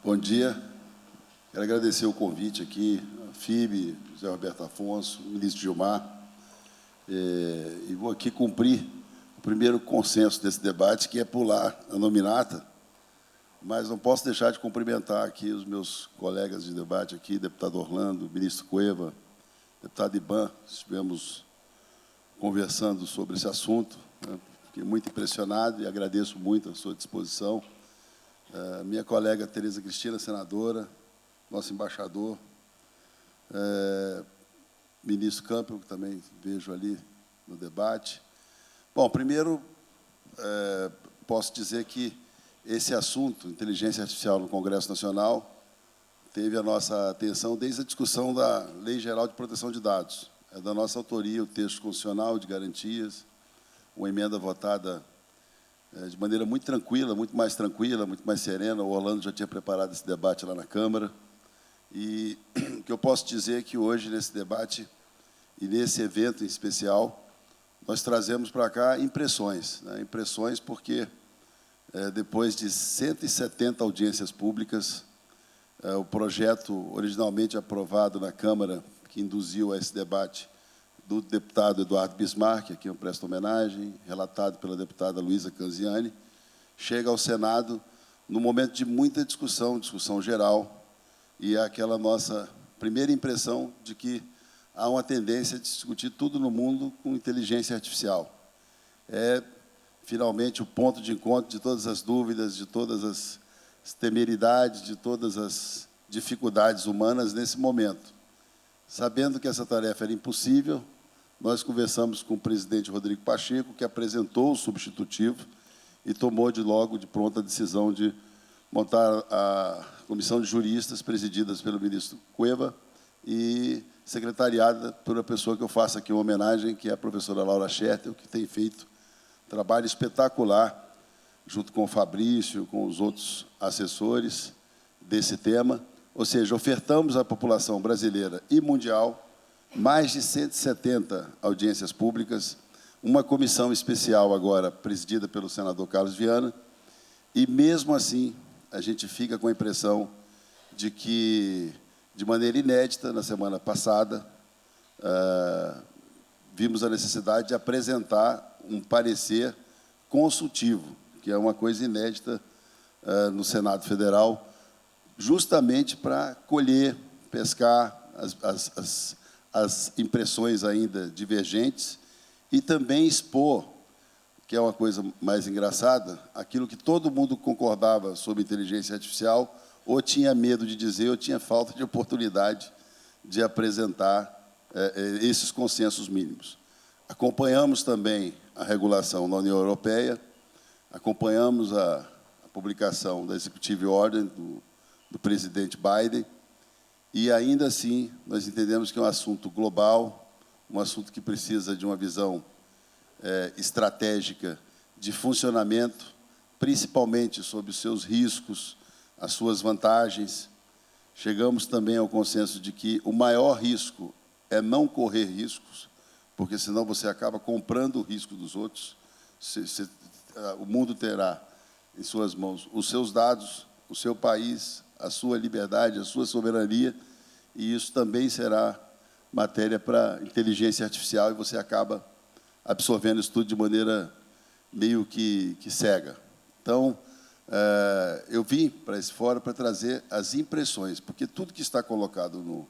Bom dia. Quero agradecer o convite aqui, a FIB, José Roberto Afonso, o ministro Gilmar, e vou aqui cumprir o primeiro consenso desse debate, que é pular a nominata, mas não posso deixar de cumprimentar aqui os meus colegas de debate aqui, deputado Orlando, ministro Cueva, deputado Iban, estivemos conversando sobre esse assunto, né? Fiquei muito impressionado e agradeço muito a sua disposição. Minha colega Tereza Cristina, senadora, nosso embaixador, ministro Campbell, que também vejo ali no debate. Bom, primeiro, posso dizer que esse assunto, inteligência artificial no Congresso Nacional, teve a nossa atenção desde a discussão da Lei Geral de Proteção de Dados. É da nossa autoria o texto constitucional de garantias, uma emenda votada de maneira muito tranquila, muito mais serena. O Orlando já tinha preparado esse debate lá na Câmara. E o que eu posso dizer é que hoje, nesse debate e nesse evento em especial, nós trazemos para cá impressões. Né? Impressões porque, depois de 170 audiências públicas, o projeto originalmente aprovado na Câmara, que induziu a esse debate, do deputado Eduardo Bismarck, a quem eu presto homenagem, relatado pela deputada Luísa Canziani, chega ao Senado num momento de muita discussão geral, e é aquela nossa primeira impressão de que há uma tendência de discutir tudo no mundo com inteligência artificial. É, finalmente, o ponto de encontro de todas as dúvidas, de todas as temeridades, de todas as dificuldades humanas nesse momento. Sabendo que essa tarefa era impossível, nós conversamos com o presidente Rodrigo Pacheco, que apresentou o substitutivo e tomou logo de pronta a decisão de montar a comissão de juristas, presididas pelo ministro Cueva e secretariada por uma pessoa que eu faço aqui uma homenagem, que é a professora Laura Schertel, que tem feito um trabalho espetacular, junto com o Fabrício, com os outros assessores desse tema. Ou seja, ofertamos à população brasileira e mundial mais de 170 audiências públicas, uma comissão especial agora presidida pelo senador Carlos Viana, e, mesmo assim, a gente fica com a impressão de que, de maneira inédita, na semana passada, vimos a necessidade de apresentar um parecer consultivo, que é uma coisa inédita no Senado Federal, justamente para colher, pescar as impressões ainda divergentes e também expor, que é uma coisa mais engraçada, aquilo que todo mundo concordava sobre inteligência artificial, ou tinha medo de dizer, ou tinha falta de oportunidade de apresentar esses consensos mínimos. Acompanhamos também a regulação na União Europeia, acompanhamos a publicação da Executive Order do presidente Biden, e, ainda assim, nós entendemos que é um assunto global, um assunto que precisa de uma visão estratégica de funcionamento, principalmente sobre os seus riscos, as suas vantagens. Chegamos também ao consenso de que o maior risco é não correr riscos, porque, senão, você acaba comprando o risco dos outros. O mundo terá em suas mãos os seus dados, o seu país, a sua liberdade, a sua soberania, e isso também será matéria para inteligência artificial, e você acaba absorvendo isso tudo de maneira meio que cega. Então, eu vim para esse fórum para trazer as impressões, porque tudo que está colocado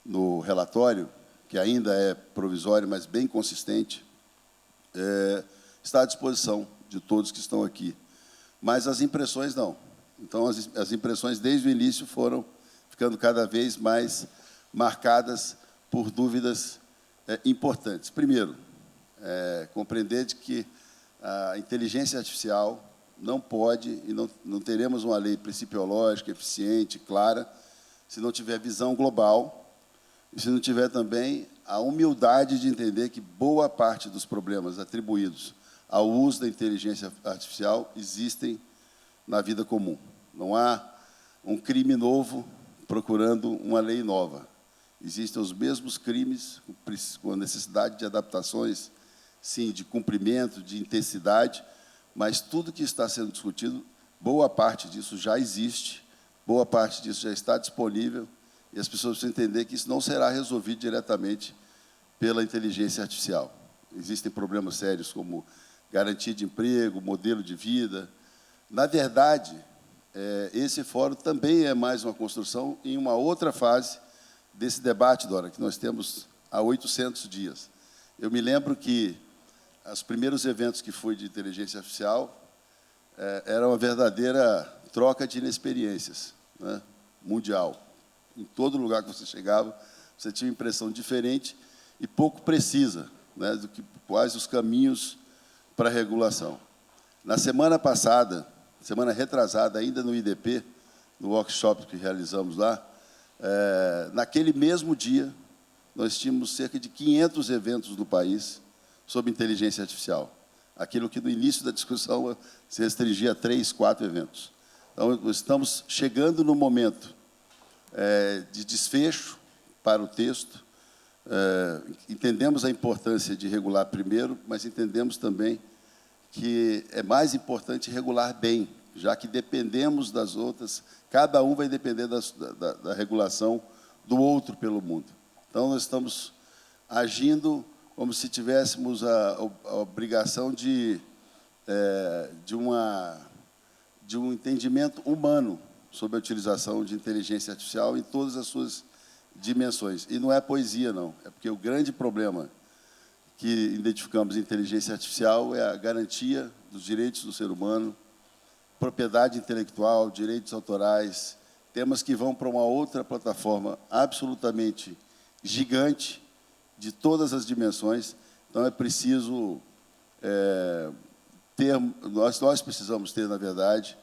no relatório, que ainda é provisório, mas bem consistente, está à disposição de todos que estão aqui. Mas as impressões não. Então, as impressões, desde o início, foram ficando cada vez mais marcadas por dúvidas importantes. Primeiro, compreender de que a inteligência artificial não pode, e não teremos uma lei principiológica, eficiente, clara, se não tiver visão global e se não tiver também a humildade de entender que boa parte dos problemas atribuídos ao uso da inteligência artificial existem na vida comum. Não há um crime novo procurando uma lei nova. Existem os mesmos crimes com a necessidade de adaptações, sim, de cumprimento, de intensidade, mas tudo que está sendo discutido Boa parte disso já existe, boa parte disso já está disponível, e as pessoas precisam entender que isso não será resolvido diretamente pela inteligência artificial. Existem problemas sérios como garantia de emprego, modelo de vida. Na verdade, esse fórum também é mais uma construção em uma outra fase desse debate, Dora, que nós temos há 800 dias. Eu me lembro que os primeiros eventos que fui de inteligência artificial era uma verdadeira troca de inexperiências, né, mundial. Em todo lugar que você chegava, você tinha uma impressão diferente e pouco precisa, né, do que quais os caminhos para a regulação. Na semana passada, semana retrasada, ainda no IDP, no workshop que realizamos lá, naquele mesmo dia, nós tínhamos cerca de 500 eventos no país sobre inteligência artificial. Aquilo que, no início da discussão, se restringia a 3, 4 eventos. Então, nós estamos chegando no momento de desfecho para o texto. Entendemos a importância de regular primeiro, mas entendemos também que é mais importante regular bem, já que dependemos das outras, cada um vai depender da regulação do outro pelo mundo. Então, nós estamos agindo como se tivéssemos a obrigação de um entendimento humano sobre a utilização de inteligência artificial em todas as suas dimensões. E não é poesia, não. É porque o grande problema que identificamos em inteligência artificial é a garantia dos direitos do ser humano, propriedade intelectual, direitos autorais, temas que vão para uma outra plataforma absolutamente gigante, de todas as dimensões. Então, é preciso nós precisamos ter, na verdade,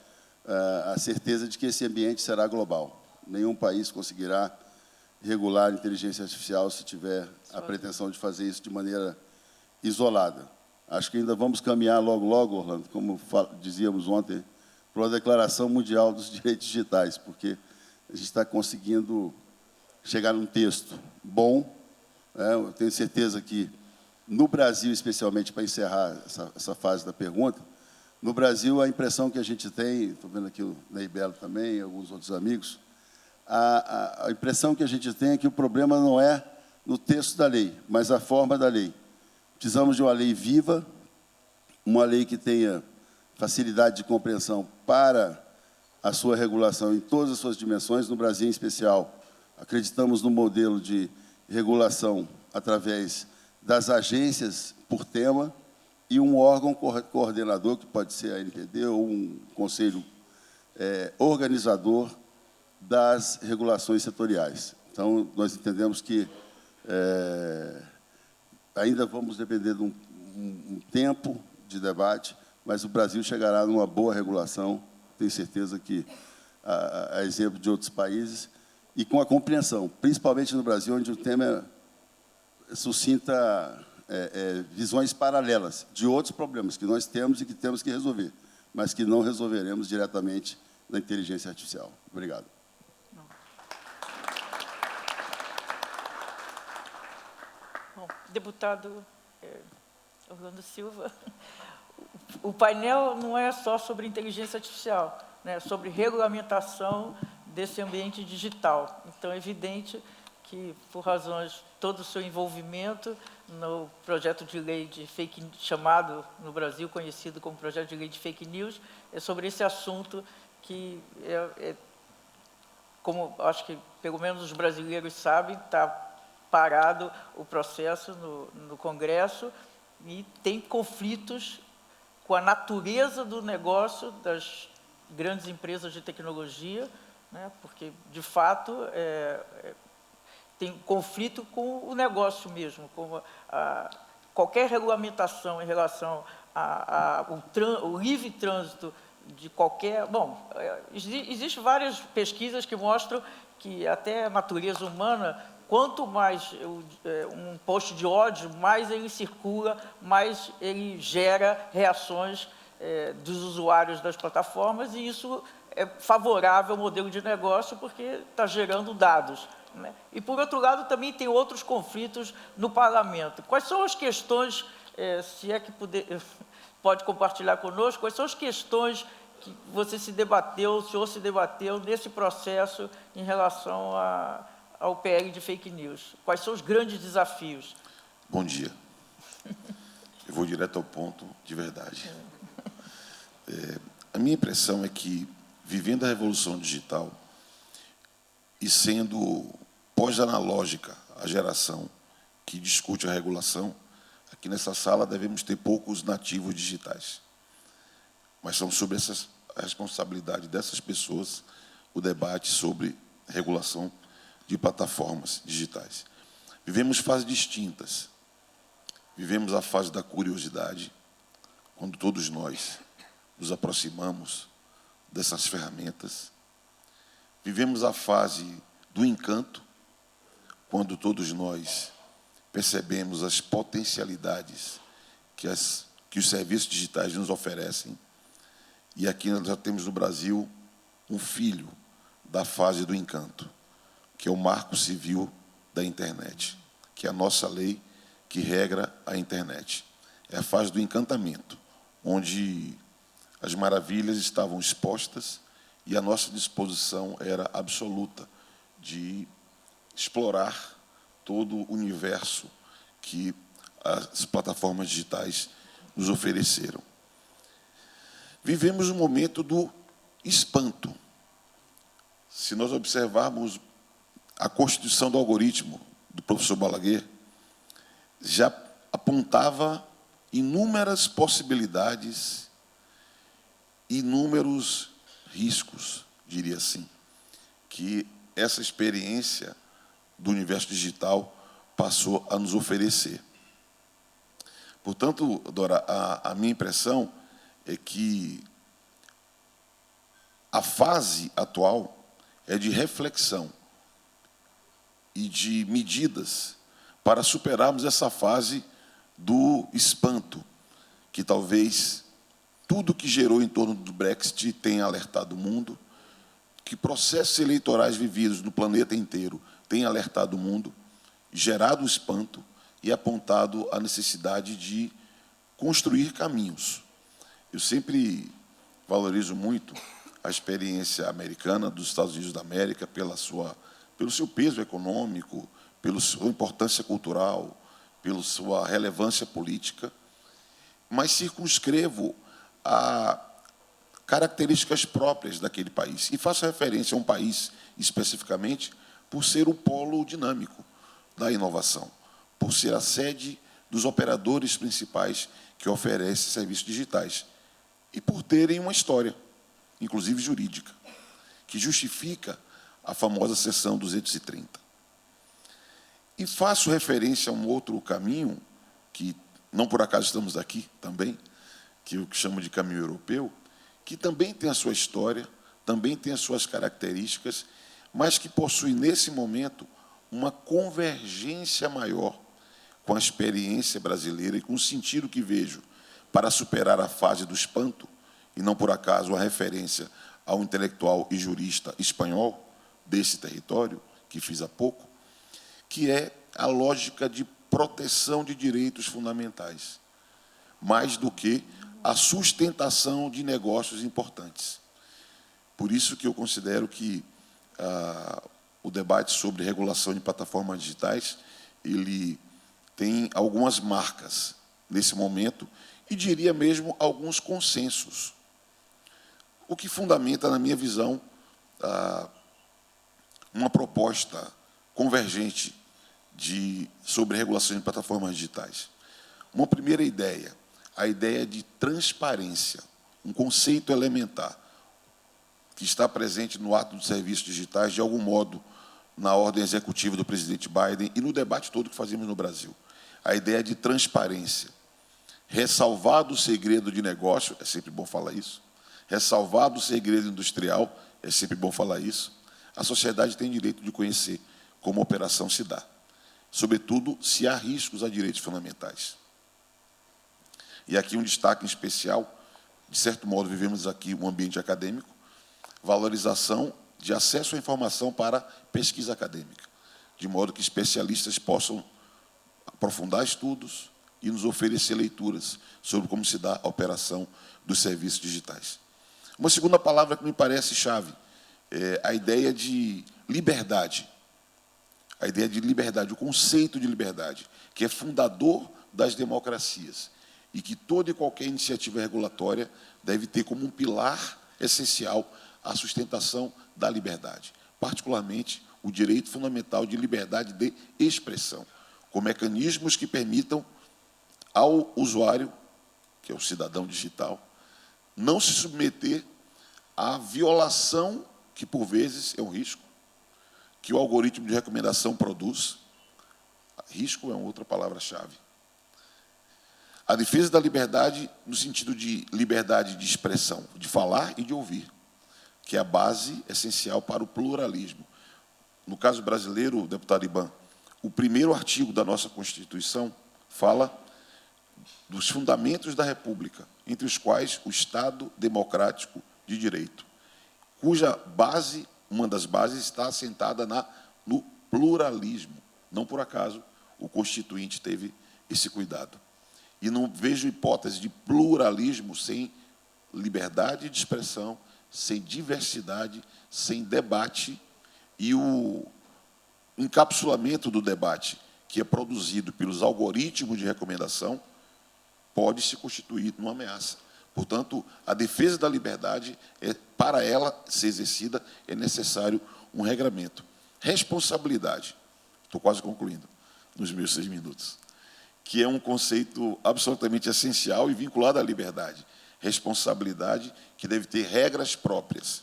a certeza de que esse ambiente será global. Nenhum país conseguirá regular a inteligência artificial se tiver a pretensão de fazer isso de maneira isolada. Acho que ainda vamos caminhar logo, logo, Orlando, como dizíamos ontem, para uma Declaração Mundial dos Direitos Digitais, porque a gente está conseguindo chegar num texto bom. Eu tenho certeza que, no Brasil, especialmente, para encerrar essa fase da pergunta, no Brasil, a impressão que a gente tem, estou vendo aqui o Ney Belo também, e alguns outros amigos, a impressão que a gente tem é que o problema não é no texto da lei, mas a forma da lei. Precisamos de uma lei viva, uma lei que tenha facilidade de compreensão para a sua regulação em todas as suas dimensões, no Brasil em especial. Acreditamos no modelo de regulação através das agências por tema e um órgão coordenador, que pode ser a ANPD ou um conselho organizador das regulações setoriais. Então, nós entendemos que ainda vamos depender de um tempo de debate, mas o Brasil chegará numa boa regulação, tenho certeza que, a exemplo de outros países, e com a compreensão, principalmente no Brasil, onde o tema suscita visões paralelas de outros problemas que nós temos e que temos que resolver, mas que não resolveremos diretamente na inteligência artificial. Obrigado. Bom, deputado Orlando Silva, o painel não é só sobre inteligência artificial, né, é sobre regulamentação desse ambiente digital. Então, é evidente que, por razões, todo o seu envolvimento no projeto de lei de fake news, chamado no Brasil, conhecido como projeto de lei de fake news, é sobre esse assunto que, como acho que pelo menos os brasileiros sabem, está parado o processo no Congresso e tem conflitos com a natureza do negócio das grandes empresas de tecnologia, né, porque, de fato, tem conflito com o negócio mesmo, com qualquer regulamentação em relação ao livre trânsito de qualquer... Bom, existem várias pesquisas que mostram que até a natureza humana, quanto mais um post de ódio, mais ele circula, mais ele gera reações dos usuários das plataformas, e isso é favorável ao modelo de negócio porque está gerando dados, né? E, por outro lado, também tem outros conflitos no parlamento. Quais são as questões, se é que pode compartilhar conosco, quais são as questões que você se debateu, o senhor se debateu nesse processo em relação ao PL de fake news? Quais são os grandes desafios? Bom dia. Eu vou direto ao ponto, de verdade. A minha impressão é que, vivendo a revolução digital e sendo pós-analógica a geração que discute a regulação, aqui nessa sala devemos ter poucos nativos digitais. Mas são sobre a responsabilidade dessas pessoas o debate sobre regulação de plataformas digitais. Vivemos fases distintas. Vivemos a fase da curiosidade, quando todos nós nos aproximamos dessas ferramentas. Vivemos a fase do encanto, quando todos nós percebemos as potencialidades que os serviços digitais nos oferecem. E aqui nós já temos no Brasil um filho da fase do encanto, que é o Marco Civil da Internet, que é a nossa lei que regra a internet. É a fase do encantamento, onde as maravilhas estavam expostas e a nossa disposição era absoluta de explorar todo o universo que as plataformas digitais nos ofereceram. Vivemos um momento do espanto. Se nós observarmos a constituição do algoritmo do professor Balaguer, já apontava inúmeras possibilidades, inúmeros riscos, diria assim, que essa experiência do universo digital passou a nos oferecer. Portanto, Dora, a minha impressão é que a fase atual é de reflexão e de medidas para superarmos essa fase do espanto, que talvez tudo que gerou em torno do Brexit tenha alertado o mundo, que processos eleitorais vividos no planeta inteiro tenham alertado o mundo, gerado o espanto e apontado a necessidade de construir caminhos. Eu sempre valorizo muito a experiência americana dos Estados Unidos da América pelo seu peso econômico, pela sua importância cultural, pela sua relevância política, mas circunscrevo a características próprias daquele país. E faço referência a um país, especificamente, por ser o polo dinâmico da inovação, por ser a sede dos operadores principais que oferecem serviços digitais e por terem uma história, inclusive jurídica, que justifica a famosa seção 230. E faço referência a um outro caminho, que não por acaso estamos aqui também, que eu chamo de caminho europeu, que também tem a sua história, também tem as suas características, mas que possui, nesse momento, uma convergência maior com a experiência brasileira e com o sentido que vejo para superar a fase do espanto, e não por acaso a referência ao intelectual e jurista espanhol desse território, que fiz há pouco, que é a lógica de proteção de direitos fundamentais, mais do que a sustentação de negócios importantes. Por isso que eu considero que o debate sobre regulação de plataformas digitais, ele tem algumas marcas nesse momento e diria mesmo alguns consensos, o que fundamenta, na minha visão, uma proposta convergente sobre regulação de plataformas digitais. Uma primeira ideia, a ideia de transparência, um conceito elementar que está presente no ato dos serviços digitais, de algum modo, na ordem executiva do presidente Biden e no debate todo que fazemos no Brasil. A ideia de transparência. Ressalvado o segredo de negócio, é sempre bom falar isso. Ressalvado o segredo industrial, é sempre bom falar isso. A sociedade tem direito de conhecer como a operação se dá, sobretudo se há riscos a direitos fundamentais. E aqui um destaque em especial, de certo modo vivemos aqui um ambiente acadêmico, valorização de acesso à informação para pesquisa acadêmica, de modo que especialistas possam aprofundar estudos e nos oferecer leituras sobre como se dá a operação dos serviços digitais. Uma segunda palavra que me parece chave é a ideia de liberdade. A ideia de liberdade, o conceito de liberdade, que é fundador das democracias e que toda e qualquer iniciativa regulatória deve ter como um pilar essencial a sustentação da liberdade, particularmente o direito fundamental de liberdade de expressão, com mecanismos que permitam ao usuário, que é o cidadão digital, não se submeter à violação, que por vezes é um risco, que o algoritmo de recomendação produz. Risco é uma outra palavra-chave. A defesa da liberdade no sentido de liberdade de expressão, de falar e de ouvir, que é a base essencial para o pluralismo. No caso brasileiro, deputado Iban, o primeiro artigo da nossa Constituição fala dos fundamentos da República, entre os quais o Estado democrático de direito, cuja base, uma das bases, está assentada no pluralismo. Não por acaso o Constituinte teve esse cuidado. E não vejo hipótese de pluralismo sem liberdade de expressão, sem diversidade, sem debate, e o encapsulamento do debate, que é produzido pelos algoritmos de recomendação, pode se constituir numa ameaça. Portanto, a defesa da liberdade, para ela ser exercida, é necessário um regramento. Responsabilidade, estou quase concluindo, nos meus 6 minutos, que é um conceito absolutamente essencial e vinculado à liberdade. Responsabilidade que deve ter regras próprias,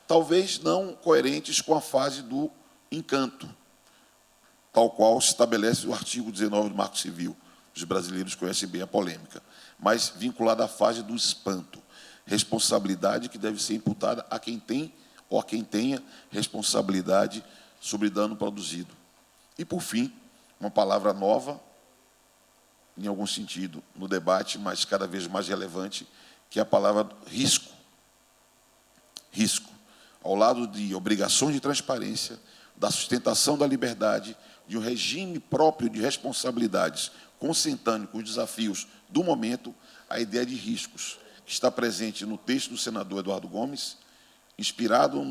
talvez não coerentes com a fase do encanto, tal qual se estabelece o artigo 19 do Marco Civil. Os brasileiros conhecem bem a polêmica, mas vinculada à fase do espanto. Responsabilidade que deve ser imputada a quem tem ou a quem tenha responsabilidade sobre dano produzido. E, por fim, uma palavra nova, em algum sentido, no debate, mas cada vez mais relevante, que é a palavra risco. Risco. Ao lado de obrigações de transparência, da sustentação da liberdade, de um regime próprio de responsabilidades, consentâneo com os desafios do momento, a ideia de riscos, que está presente no texto do senador Eduardo Gomes, inspirado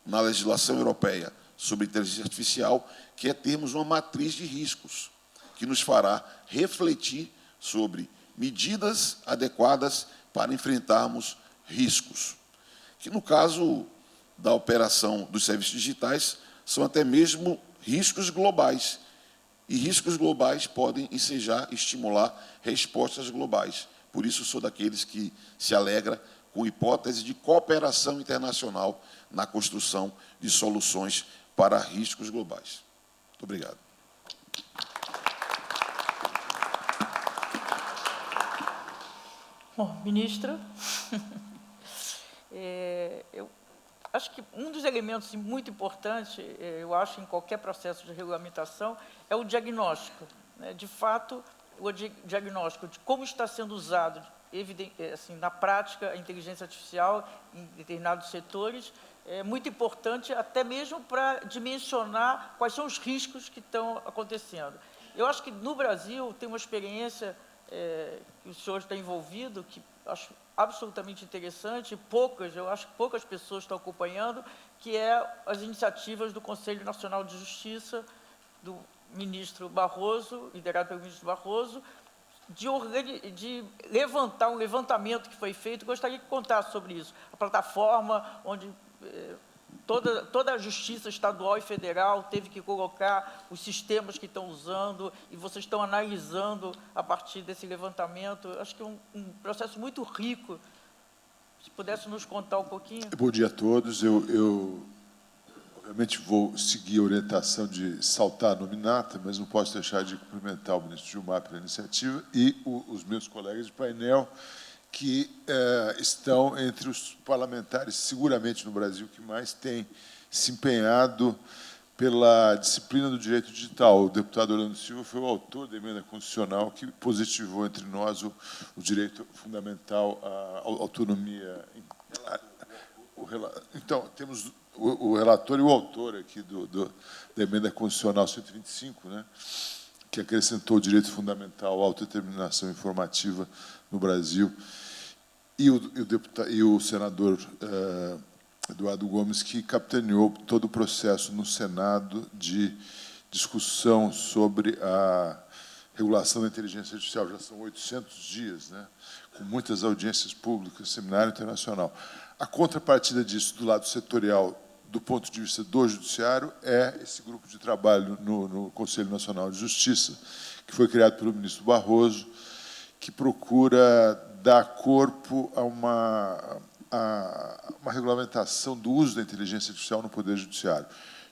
na legislação europeia sobre inteligência artificial, que é termos uma matriz de riscos, que nos fará refletir sobre medidas adequadas para enfrentarmos riscos, que, no caso da operação dos serviços digitais, são até mesmo riscos globais. E riscos globais podem ensejar e estimular respostas globais. Por isso, sou daqueles que se alegra com hipótese de cooperação internacional na construção de soluções para riscos globais. Muito obrigado. Bom, ministra, eu acho que um dos elementos muito importantes, eu acho, em qualquer processo de regulamentação, é o diagnóstico. De fato, o diagnóstico de como está sendo usado, assim, na prática, a inteligência artificial em determinados setores, é muito importante até mesmo para dimensionar quais são os riscos que estão acontecendo. Eu acho que, no Brasil, tem uma experiência que o senhor está envolvido, que acho absolutamente interessante, eu acho que poucas pessoas estão acompanhando, que é as iniciativas do Conselho Nacional de Justiça, do ministro Barroso, liderado pelo ministro Barroso, de levantar um levantamento que foi feito. Gostaria que contasse sobre isso. A plataforma onde toda a justiça estadual e federal teve que colocar os sistemas que estão usando e vocês estão analisando a partir desse levantamento. Acho que é um processo muito rico. Se pudesse nos contar um pouquinho. Bom dia a todos. Eu obviamente vou seguir a orientação de saltar a nominata, mas não posso deixar de cumprimentar o ministro Gilmar pela iniciativa e os meus colegas de painel, que estão entre os parlamentares, seguramente no Brasil, que mais têm se empenhado pela disciplina do direito digital. O deputado Orlando Silva foi o autor da emenda constitucional que positivou entre nós o direito fundamental à autonomia. Então, temos o relator e o autor aqui da emenda constitucional 125, né, que acrescentou o direito fundamental à autodeterminação informativa no Brasil. e o senador Eduardo Gomes, que capitaneou todo o processo no Senado de discussão sobre a regulação da inteligência artificial. Já são 800 dias, né, com muitas audiências públicas, seminário internacional. A contrapartida disso, do lado setorial, do ponto de vista do Judiciário, é esse grupo de trabalho no Conselho Nacional de Justiça, que foi criado pelo ministro Barroso, que procura dar corpo a uma regulamentação do uso da inteligência artificial no Poder Judiciário.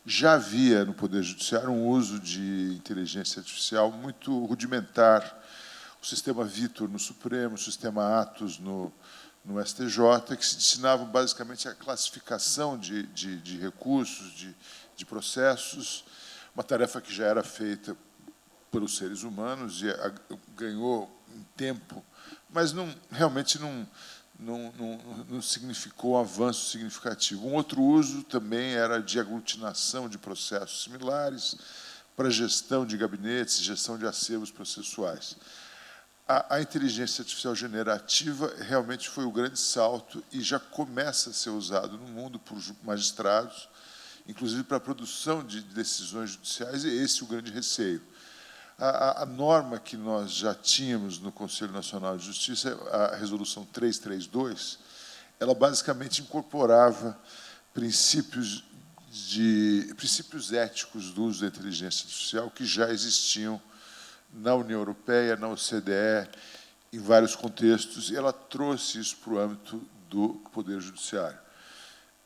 Já havia no Poder Judiciário um uso de inteligência artificial muito rudimentar, o sistema Vitor no Supremo, o sistema Atos no STJ, que se destinavam basicamente à classificação de recursos, de processos, uma tarefa que já era feita pelos seres humanos e ganhou em tempo, mas realmente não significou um avanço significativo. Um outro uso também era de aglutinação de processos similares para gestão de gabinetes, gestão de acervos processuais. A inteligência artificial generativa realmente foi o grande salto e já começa a ser usado no mundo por magistrados, inclusive para a produção de decisões judiciais, e esse é o grande receio. A norma que nós já tínhamos no Conselho Nacional de Justiça, a Resolução 332, ela basicamente incorporava princípios éticos do uso da inteligência artificial que já existiam na União Europeia, na OCDE, em vários contextos, e ela trouxe isso para o âmbito do Poder Judiciário.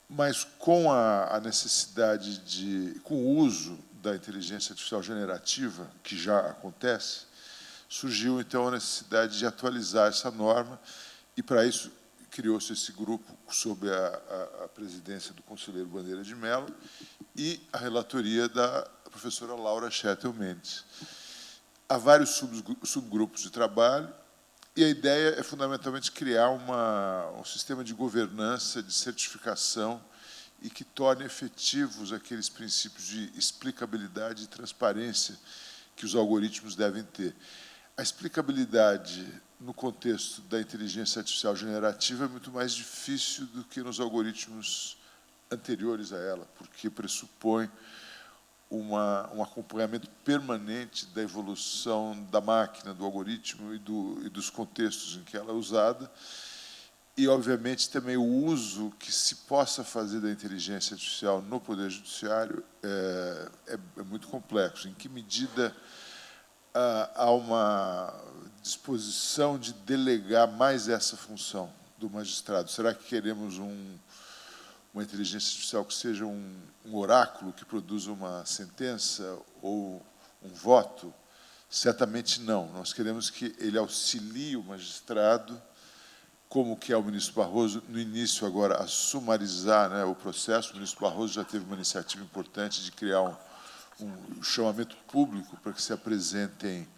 Mas com a necessidade com o uso da inteligência artificial generativa, que já acontece, surgiu, então, a necessidade de atualizar essa norma, e, para isso, criou-se esse grupo sob a presidência do conselheiro Bandeira de Mello e a relatoria da professora Laura Chettel Mendes. Há vários subgrupos de trabalho, e a ideia é, fundamentalmente, criar um sistema de governança, de certificação, e que torne efetivos aqueles princípios de explicabilidade e transparência que os algoritmos devem ter. A explicabilidade, no contexto da inteligência artificial generativa, é muito mais difícil do que nos algoritmos anteriores a ela, porque pressupõe um acompanhamento permanente da evolução da máquina, do algoritmo e dos contextos em que ela é usada, e, obviamente, também o uso que se possa fazer da inteligência artificial no Poder Judiciário é muito complexo. Em que medida há uma disposição de delegar mais essa função do magistrado? Será que queremos uma inteligência artificial que seja um oráculo que produza uma sentença ou um voto? Certamente não. Nós queremos que ele auxilie o magistrado, como que é o ministro Barroso, no início agora, a sumarizar, né, o processo. O ministro Barroso já teve uma iniciativa importante de criar um chamamento público para que se apresentem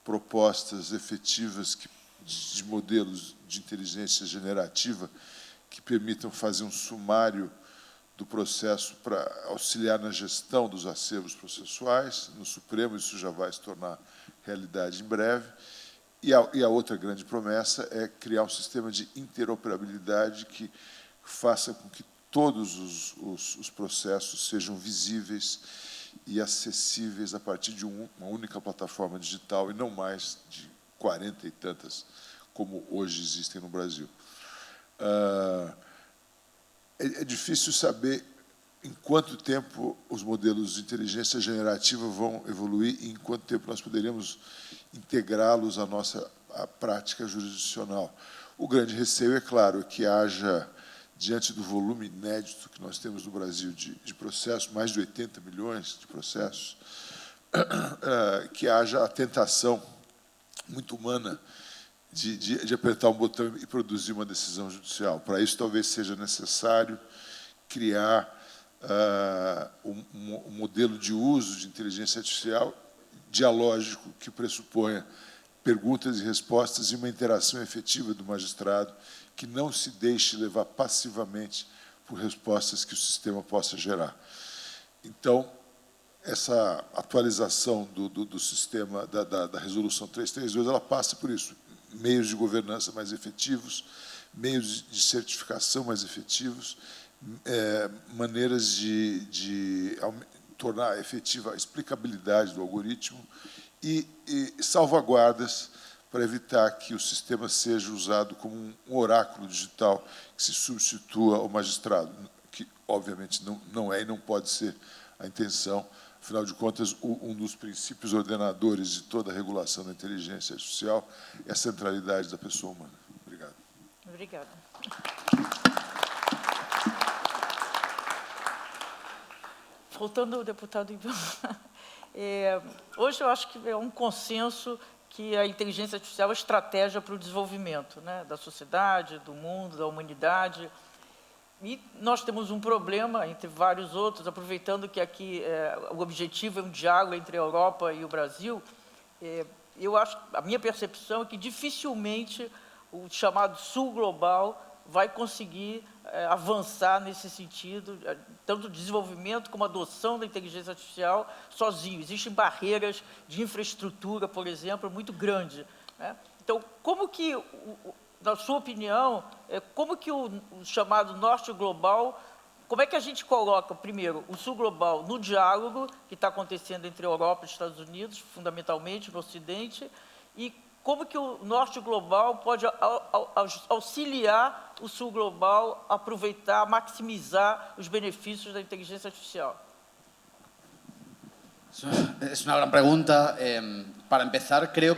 propostas efetivas de modelos de inteligência generativa que permitam fazer um sumário do processo para auxiliar na gestão dos acervos processuais. No Supremo, isso já vai se tornar realidade em breve. E a outra grande promessa é criar um sistema de interoperabilidade que faça com que todos os processos sejam visíveis e acessíveis a partir de uma única plataforma digital e não mais de 40 e tantas como hoje existem no Brasil. É difícil saber em quanto tempo os modelos de inteligência generativa vão evoluir e em quanto tempo nós poderíamos integrá-los à nossa prática jurisdicional. O grande receio, é claro, é que haja, diante do volume inédito que nós temos no Brasil de processos, mais de 80 milhões de processos, que haja a tentação muito humana de apertar um botão e produzir uma decisão judicial. Para isso, talvez seja necessário criar um modelo de uso de inteligência artificial dialógico que pressuponha perguntas e respostas e uma interação efetiva do magistrado que não se deixe levar passivamente por respostas que o sistema possa gerar. Então, essa atualização do sistema da Resolução 332, ela passa por isso. Meios de governança mais efetivos, meios de certificação mais efetivos, maneiras de tornar efetiva a explicabilidade do algoritmo e salvaguardas para evitar que o sistema seja usado como um oráculo digital que se substitua ao magistrado, que, obviamente, não é e não pode ser a intenção. Afinal de contas, um dos princípios ordenadores de toda a regulação da inteligência artificial é a centralidade da pessoa humana. Obrigado. Obrigada. Voltando ao deputado Ivan, hoje eu acho que é um consenso que a inteligência artificial é estratégia para o desenvolvimento, né, da sociedade, do mundo, da humanidade. E nós temos um problema, entre vários outros, aproveitando que aqui o objetivo é um diálogo entre a Europa e o Brasil, eu acho, a minha percepção é que dificilmente o chamado Sul Global vai conseguir avançar nesse sentido, tanto desenvolvimento como adoção da inteligência artificial sozinho. Existem barreiras de infraestrutura, por exemplo, muito grandes, né? Então, como que, na sua opinião, como que o chamado Norte Global, como é que a gente coloca, primeiro, o Sul Global no diálogo que está acontecendo entre a Europa e os Estados Unidos, fundamentalmente no Ocidente, e como que o Norte Global pode auxiliar o Sul Global a aproveitar, maximizar os benefícios da inteligência artificial? É uma grande pergunta. Para começar, creio...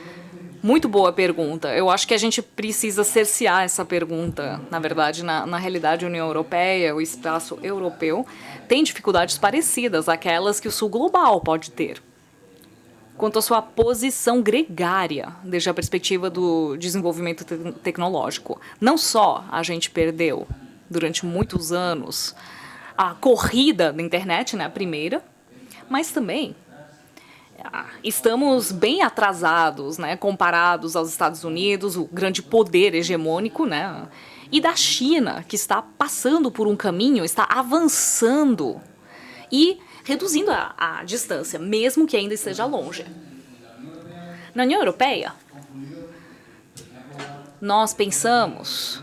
Muito boa pergunta. Eu acho que a gente precisa cercear essa pergunta. Na verdade, na realidade, a União Europeia, o espaço europeu, tem dificuldades parecidas àquelas que o Sul Global pode ter. Quanto à sua posição gregária, desde a perspectiva do desenvolvimento tecnológico. Não só a gente perdeu, durante muitos anos, a corrida da internet, né, a primeira, mas também estamos bem atrasados, né, comparados aos Estados Unidos, o grande poder hegemônico, né, e da China, que está passando por um caminho, está avançando e reduzindo a distância, mesmo que ainda esteja longe. Na União Europeia, nós pensamos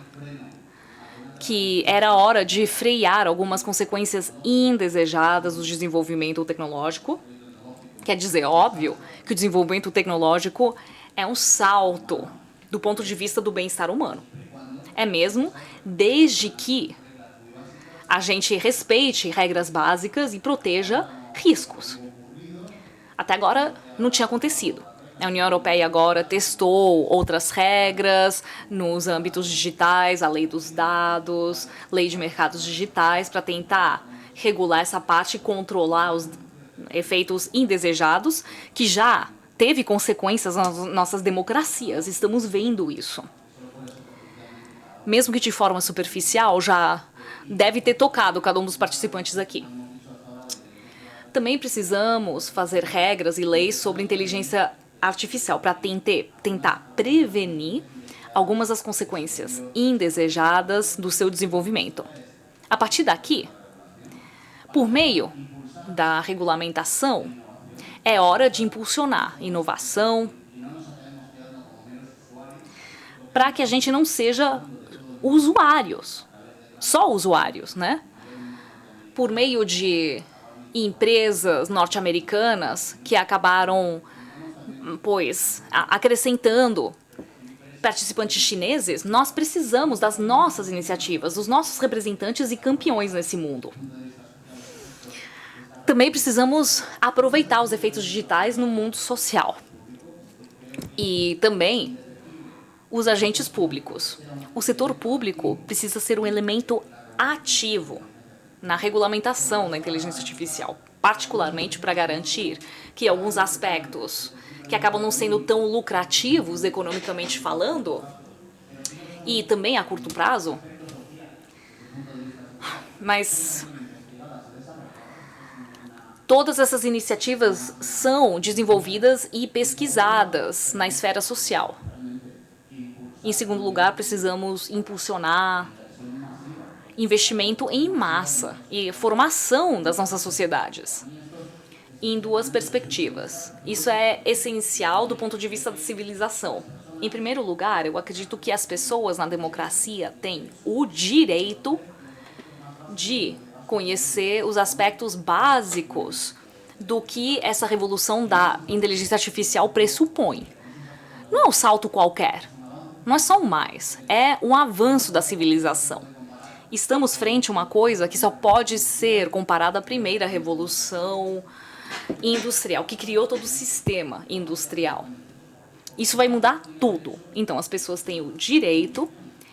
que era hora de frear algumas consequências indesejadas do desenvolvimento tecnológico. Quer dizer, óbvio, que o desenvolvimento tecnológico é um salto do ponto de vista do bem-estar humano. É mesmo desde que a gente respeite regras básicas e proteja riscos. Até agora não tinha acontecido. A União Europeia agora testou outras regras nos âmbitos digitais, a lei dos dados, lei de mercados digitais, para tentar regular essa parte e controlar os efeitos indesejados, que já teve consequências nas nossas democracias. Estamos vendo isso. Mesmo que de forma superficial, já deve ter tocado cada um dos participantes aqui. Também precisamos fazer regras e leis sobre inteligência artificial para tentar prevenir algumas das consequências indesejadas do seu desenvolvimento. A partir daqui, por meio da regulamentação, é hora de impulsionar inovação para que a gente não seja usuários, só usuários, né? Por meio de empresas norte-americanas que acabaram, acrescentando participantes chineses, nós precisamos das nossas iniciativas, dos nossos representantes e campeões nesse mundo. Também precisamos aproveitar os efeitos digitais no mundo social. E também os agentes públicos. O setor público precisa ser um elemento ativo na regulamentação da inteligência artificial, particularmente para garantir que alguns aspectos que acabam não sendo tão lucrativos economicamente falando, e também a curto prazo, mas todas essas iniciativas são desenvolvidas e pesquisadas na esfera social. Em segundo lugar, precisamos impulsionar investimento em massa e formação das nossas sociedades. em duas perspectivas. Isso é essencial do ponto de vista da civilização. Em primeiro lugar, eu acredito que as pessoas na democracia têm o direito de conhecer os aspectos básicos do que essa revolução da inteligência artificial pressupõe. Não é um salto qualquer, não é só um mais, é um avanço da civilização. Estamos frente a uma coisa que só pode ser comparada à primeira revolução industrial, que criou todo o sistema industrial. Isso vai mudar tudo. Então, as pessoas têm o direito,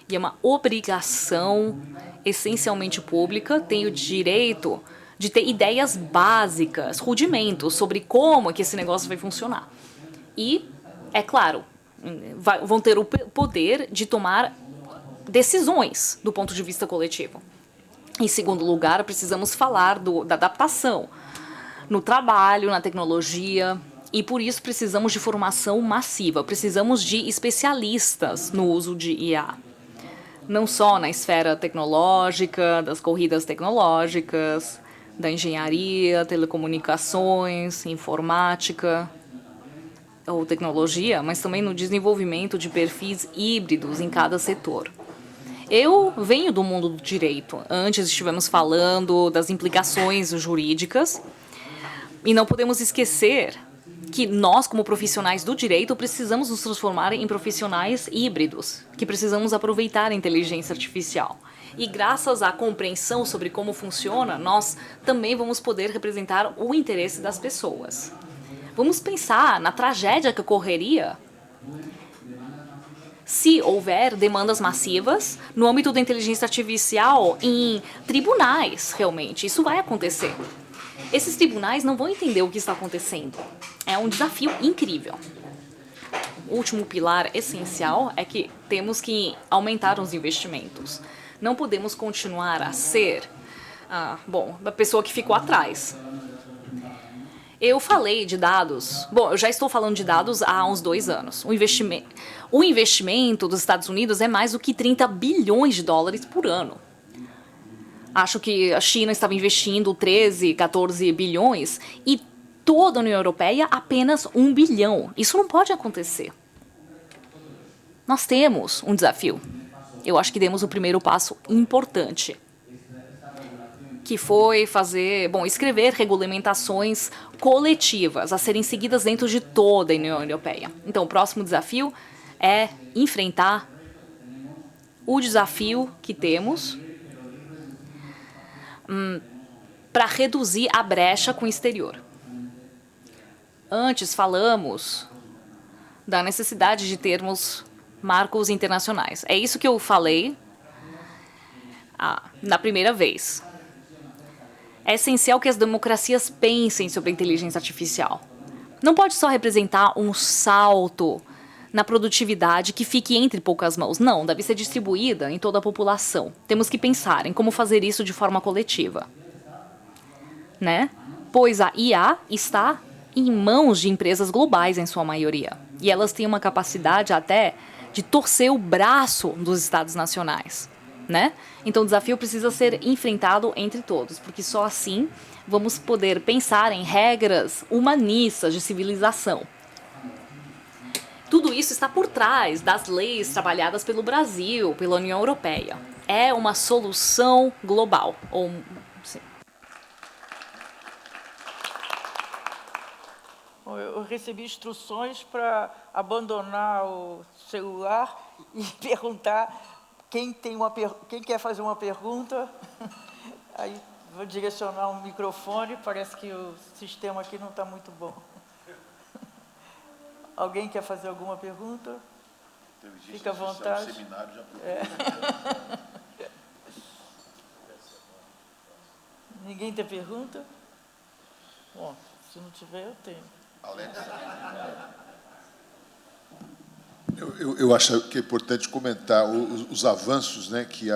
e é uma obrigação essencialmente pública, têm o direito de ter ideias básicas, rudimentos, sobre como que esse negócio vai funcionar. E, é claro, vão ter o poder de tomar decisões do ponto de vista coletivo. Em segundo lugar, precisamos falar da adaptação no trabalho, na tecnologia, e por isso precisamos de formação massiva, precisamos de especialistas no uso de IA. Não só na esfera tecnológica, das corridas tecnológicas, da engenharia, telecomunicações, informática ou tecnologia, mas também no desenvolvimento de perfis híbridos em cada setor. Eu venho do mundo do direito. Antes estivemos falando das implicações jurídicas e não podemos esquecer que nós, como profissionais do direito, precisamos nos transformar em profissionais híbridos, que precisamos aproveitar a inteligência artificial. E graças à compreensão sobre como funciona, nós também vamos poder representar o interesse das pessoas. Vamos pensar na tragédia que ocorreria se houver demandas massivas no âmbito da inteligência artificial em tribunais, realmente. Isso vai acontecer. Esses tribunais não vão entender o que está acontecendo. É um desafio incrível. O último pilar essencial é que temos que aumentar os investimentos. Não podemos continuar a ser, a pessoa que ficou atrás. Eu falei de dados. Bom, eu já estou falando de dados há uns 2 anos. O investimento dos Estados Unidos é mais do que 30 bilhões de dólares por ano. Acho que a China estava investindo 13, 14 bilhões e toda a União Europeia apenas 1 bilhão. Isso não pode acontecer. Nós temos um desafio. Eu acho que demos o primeiro passo importante, que foi escrever regulamentações coletivas a serem seguidas dentro de toda a União Europeia. Então, o próximo desafio é enfrentar o desafio que temos para reduzir a brecha com o exterior. Antes falamos da necessidade de termos marcos internacionais. É isso que eu falei na primeira vez. É essencial que as democracias pensem sobre a inteligência artificial. Não pode só representar um salto na produtividade que fique entre poucas mãos. Não, deve ser distribuída em toda a população. Temos que pensar em como fazer isso de forma coletiva. Né? Pois a IA está em mãos de empresas globais, em sua maioria. E elas têm uma capacidade até de torcer o braço dos estados nacionais. Né? Então o desafio precisa ser enfrentado entre todos, porque só assim vamos poder pensar em regras humanistas de civilização. Tudo isso está por trás das leis trabalhadas pelo Brasil, pela União Europeia. É uma solução global. Eu recebi instruções para abandonar o celular e perguntar quem quer fazer uma pergunta. Aí vou direcionar um microfone, parece que o sistema aqui não está muito bom. Alguém quer fazer alguma pergunta? Fica à vontade. Ninguém tem pergunta? Bom, se não tiver, eu tenho. Eu acho que é importante comentar os avanços, né, que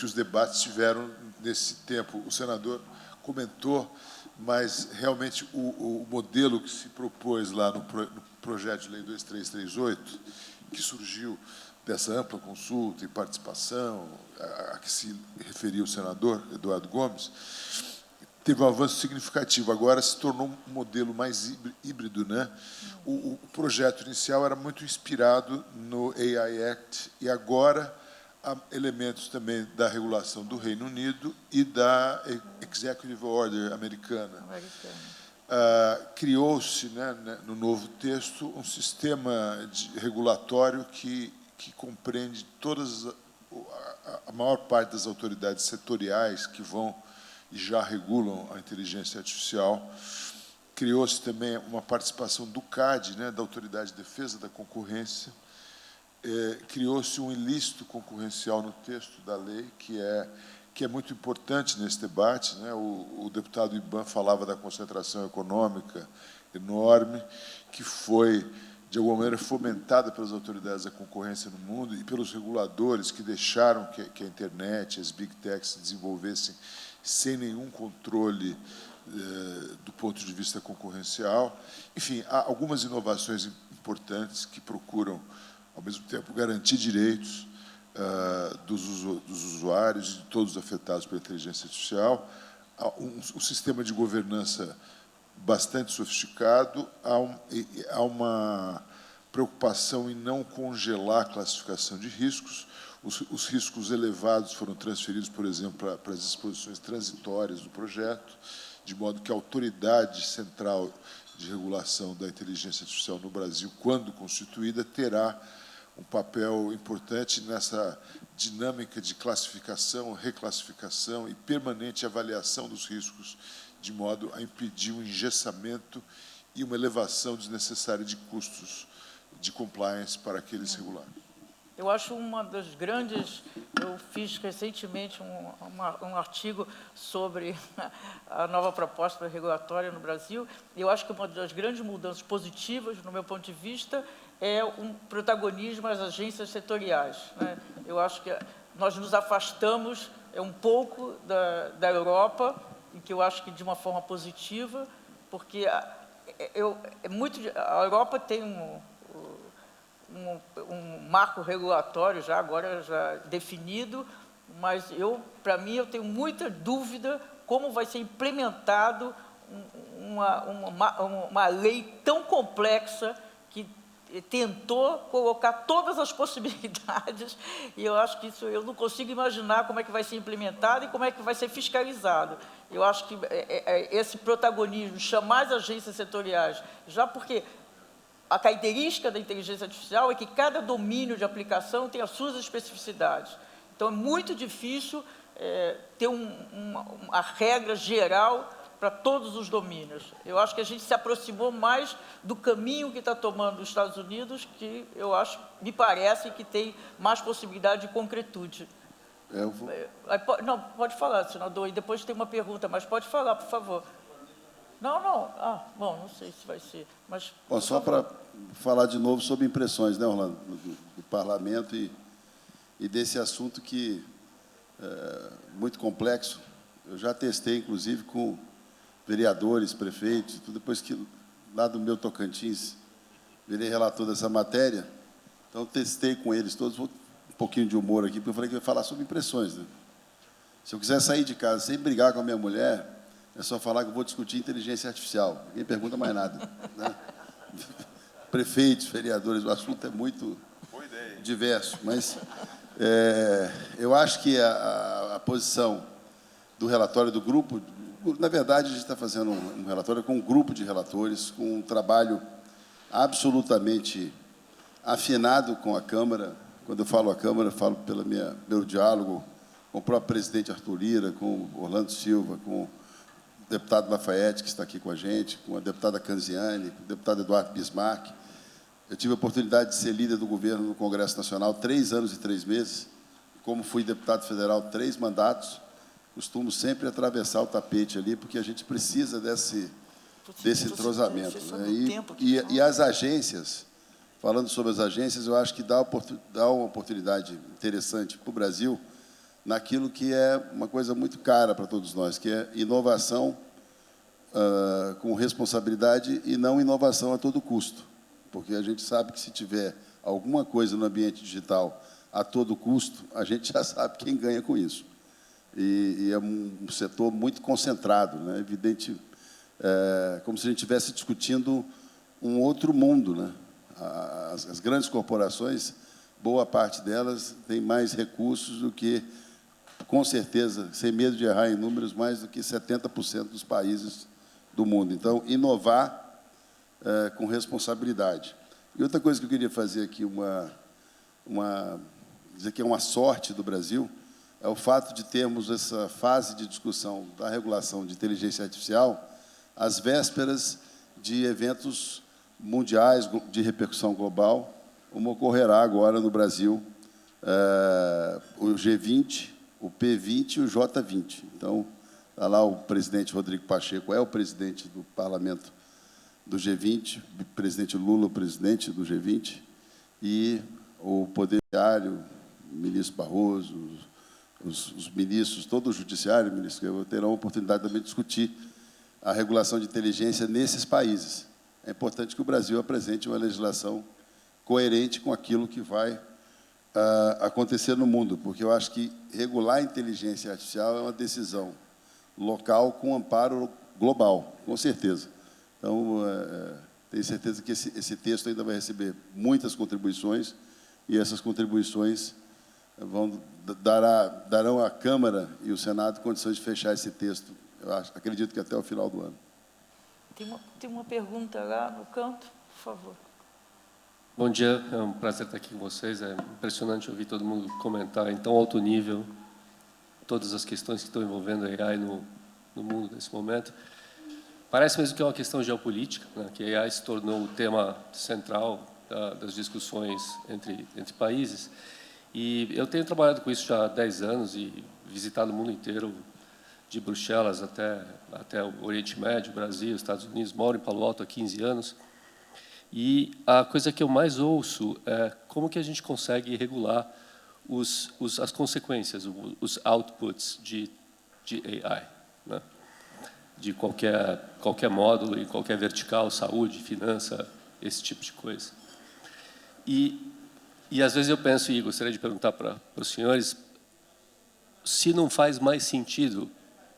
os debates tiveram nesse tempo. O senador comentou, mas realmente o modelo que se propôs lá no projeto de lei 2338, que surgiu dessa ampla consulta e participação, a que se referiu o senador Eduardo Gomes, teve um avanço significativo. Agora se tornou um modelo mais híbrido, né? O projeto inicial era muito inspirado no AI Act e agora há elementos também da regulação do Reino Unido e da Executive Order americana. Criou-se, né, no novo texto, um sistema regulatório que compreende a maior parte das autoridades setoriais que vão e já regulam a inteligência artificial. Criou-se também uma participação do CAD, né, da Autoridade de Defesa da Concorrência. Criou-se um ilícito concorrencial no texto da lei, que é muito importante nesse debate, né? O deputado Iban falava da concentração econômica enorme, que foi, de alguma maneira, fomentada pelas autoridades da concorrência no mundo e pelos reguladores que deixaram que a internet, as big techs se desenvolvessem sem nenhum controle do ponto de vista concorrencial. Enfim, há algumas inovações importantes que procuram, ao mesmo tempo, garantir direitos dos usuários e de todos afetados pela inteligência artificial. Há um sistema de governança bastante sofisticado, há uma preocupação em não congelar a classificação de riscos. Os riscos elevados foram transferidos, por exemplo, para as disposições transitórias do projeto, de modo que a autoridade central de regulação da inteligência artificial no Brasil, quando constituída, terá um papel importante nessa dinâmica de classificação, reclassificação e permanente avaliação dos riscos, de modo a impedir um engessamento e uma elevação desnecessária de custos de compliance para aqueles regulados. Eu acho uma das grandes... Eu fiz recentemente um artigo sobre a nova proposta regulatória no Brasil, e eu acho que uma das grandes mudanças positivas, no meu ponto de vista, é um protagonismo às agências setoriais, né? Eu acho que nós nos afastamos um pouco da Europa, e que eu acho que de uma forma positiva, porque a Europa tem um marco regulatório agora já definido, mas para mim, eu tenho muita dúvida como vai ser implementado uma lei tão complexa que tentou colocar todas as possibilidades, e eu acho que eu não consigo imaginar como é que vai ser implementado e como é que vai ser fiscalizado. Eu acho que esse protagonismo, chamar as agências setoriais, já porque a característica da inteligência artificial é que cada domínio de aplicação tem as suas especificidades. Então, é muito difícil ter uma regra geral para todos os domínios. Eu acho que a gente se aproximou mais do caminho que está tomando os Estados Unidos, que me parece que tem mais possibilidade de concretude. Não, pode falar, senador, e depois tem uma pergunta, mas pode falar, por favor. Não. Bom, não sei se vai ser, mas... Bom, só para falar de novo sobre impressões, né, Orlando, do parlamento e desse assunto que é muito complexo. Eu já testei, inclusive, com vereadores, prefeitos, tudo, depois que, lá do meu Tocantins, virei relator dessa matéria, então testei com eles todos, um pouquinho de humor aqui, porque eu falei que eu ia falar sobre impressões, né? Se eu quiser sair de casa sem brigar com a minha mulher, é só falar que eu vou discutir inteligência artificial. Ninguém pergunta mais nada, né? Prefeitos, vereadores, o assunto é muito diverso, mas eu acho que a posição do relatório do grupo, na verdade, a gente está fazendo um relatório com um grupo de relatores, com um trabalho absolutamente afinado com a Câmara. Quando eu falo a Câmara, falo pelo meu diálogo com o próprio presidente Arthur Lira, com o Orlando Silva, com o deputado Lafayette, que está aqui com a gente, com a deputada Canziani, com o deputado Eduardo Bismarck. Eu tive a oportunidade de ser líder do governo no Congresso Nacional 3 anos e 3 meses. Como fui deputado federal 3 mandatos, costumo sempre atravessar o tapete ali, porque a gente precisa desse entrosamento, né? E as agências, falando sobre as agências, eu acho que dá uma oportunidade interessante para o Brasil naquilo que é uma coisa muito cara para todos nós, que é inovação com responsabilidade e não inovação a todo custo. Porque a gente sabe que se tiver alguma coisa no ambiente digital a todo custo, a gente já sabe quem ganha com isso. e é um setor muito concentrado, né? Evidente, como se a gente estivesse discutindo um outro mundo, né? As grandes corporações, boa parte delas tem mais recursos do que, com certeza, sem medo de errar em números, mais do que 70% dos países do mundo. Então, inovar com responsabilidade. E outra coisa que eu queria fazer aqui, dizer que é uma sorte do Brasil, é o fato de termos essa fase de discussão da regulação de inteligência artificial às vésperas de eventos mundiais de repercussão global, como ocorrerá agora no Brasil, o G20, o P20 e o J20. Então, está lá o presidente Rodrigo Pacheco, é o presidente do parlamento do G20, o presidente Lula, o presidente do G20, e o Poder Judiciário, o ministro Barroso, os ministros, todo o Judiciário, ministro, terão a oportunidade também de discutir a regulação de inteligência nesses países. É importante que o Brasil apresente uma legislação coerente com aquilo que vai acontecer no mundo, porque eu acho que regular a inteligência artificial é uma decisão local com amparo global, com certeza. Então, tenho certeza que esse texto ainda vai receber muitas contribuições, e essas contribuições darão à Câmara e o Senado condições de fechar esse texto, acredito que até o final do ano. Tem uma pergunta lá no canto, por favor. Bom dia, é um prazer estar aqui com vocês. É impressionante ouvir todo mundo comentar em tão alto nível todas as questões que estão envolvendo a AI no mundo nesse momento. Parece mesmo que é uma questão geopolítica, né, que a AI se tornou o tema central das discussões entre países. E eu tenho trabalhado com isso já há 10 anos e visitado o mundo inteiro, de Bruxelas até o Oriente Médio, Brasil, Estados Unidos. Moro em Palo Alto há 15 anos. E a coisa que eu mais ouço é como que a gente consegue regular as consequências, os outputs de AI, né? De qualquer módulo, em qualquer vertical, saúde, finança, esse tipo de coisa. E às vezes eu penso, e gostaria de perguntar para os senhores, se não faz mais sentido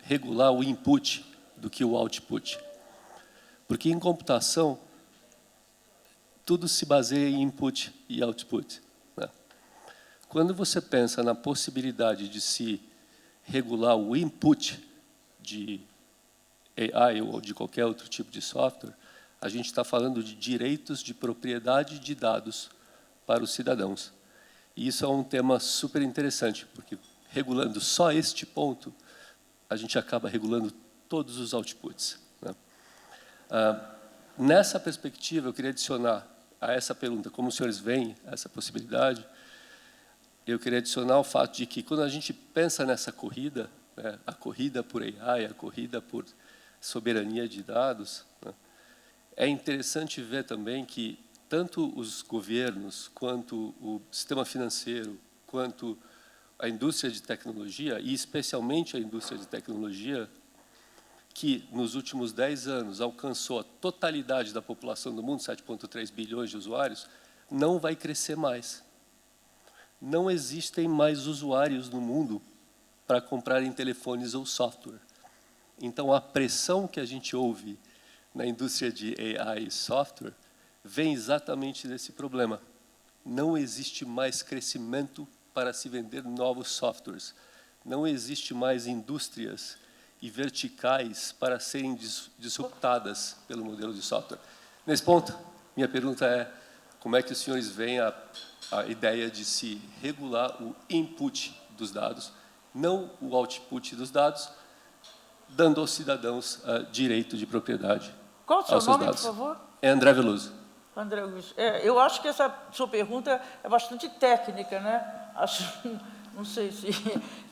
regular o input do que o output. Porque em computação, tudo se baseia em input e output, né? Quando você pensa na possibilidade de se regular o input de AI ou de qualquer outro tipo de software, a gente está falando de direitos de propriedade de dados para os cidadãos. E isso é um tema super interessante, porque regulando só este ponto, a gente acaba regulando todos os outputs, né? Nessa perspectiva, eu queria adicionar a essa pergunta, como os senhores veem essa possibilidade, eu queria adicionar o fato de que, quando a gente pensa nessa corrida, né, a corrida por AI, a corrida por soberania de dados, né, é interessante ver também que tanto os governos, quanto o sistema financeiro, quanto a indústria de tecnologia, e especialmente a indústria de tecnologia, que nos últimos 10 anos alcançou a totalidade da população do mundo, 7,3 bilhões de usuários, não vai crescer mais. Não existem mais usuários no mundo para comprarem telefones ou software. Então, a pressão que a gente ouve na indústria de AI e software vem exatamente desse problema. Não existe mais crescimento para se vender novos softwares. Não existe mais indústrias e verticais para serem disruptadas pelo modelo de software. Nesse ponto, minha pergunta é, como é que os senhores veem a ideia de se regular o input dos dados, não o output dos dados, dando aos cidadãos direito de propriedade Qual o seu aos seus nome, dados? por favor? É André Veloso. André Augusto. Eu acho que essa sua pergunta é bastante técnica, né? Não sei se...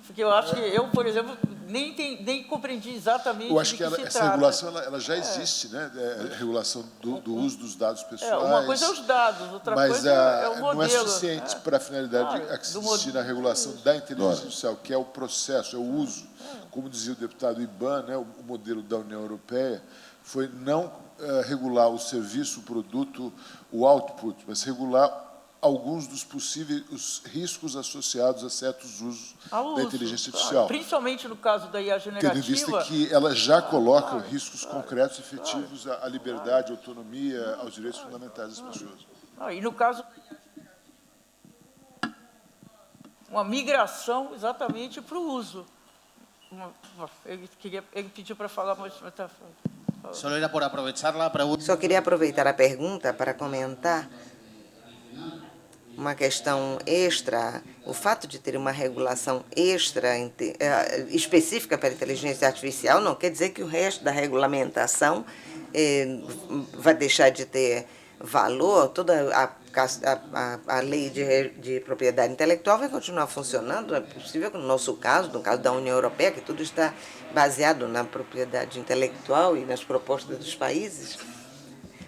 Porque eu acho que eu, por exemplo, nem compreendi exatamente eu acho que se essa trata. regulação ela já existe, né? A regulação do uso dos dados pessoais. Uma coisa é os dados, outra coisa é o modelo. Não é suficiente para a finalidade a que se existir na regulação da inteligência artificial, que é o processo, é o uso. Como dizia o deputado Iban, né? O modelo da União Europeia foi não regular o serviço, o produto, o output, mas regular alguns dos possíveis os riscos associados a certos usos da inteligência artificial. Principalmente no caso da IA generativa. Tendo em vista que ela já coloca riscos concretos e efetivos à liberdade, à autonomia, aos direitos fundamentais das pessoas. E no caso, uma migração exatamente para o uso. Ele pediu para falar, mas está falando. Só queria aproveitar a pergunta para comentar uma questão extra. O fato de ter uma regulação extra específica para a inteligência artificial não quer dizer que o resto da regulamentação vai deixar de ter valor. Toda a lei de propriedade intelectual vai continuar funcionando. É possível que no nosso caso, no caso da União Europeia, que tudo está baseado na propriedade intelectual e nas propostas dos países,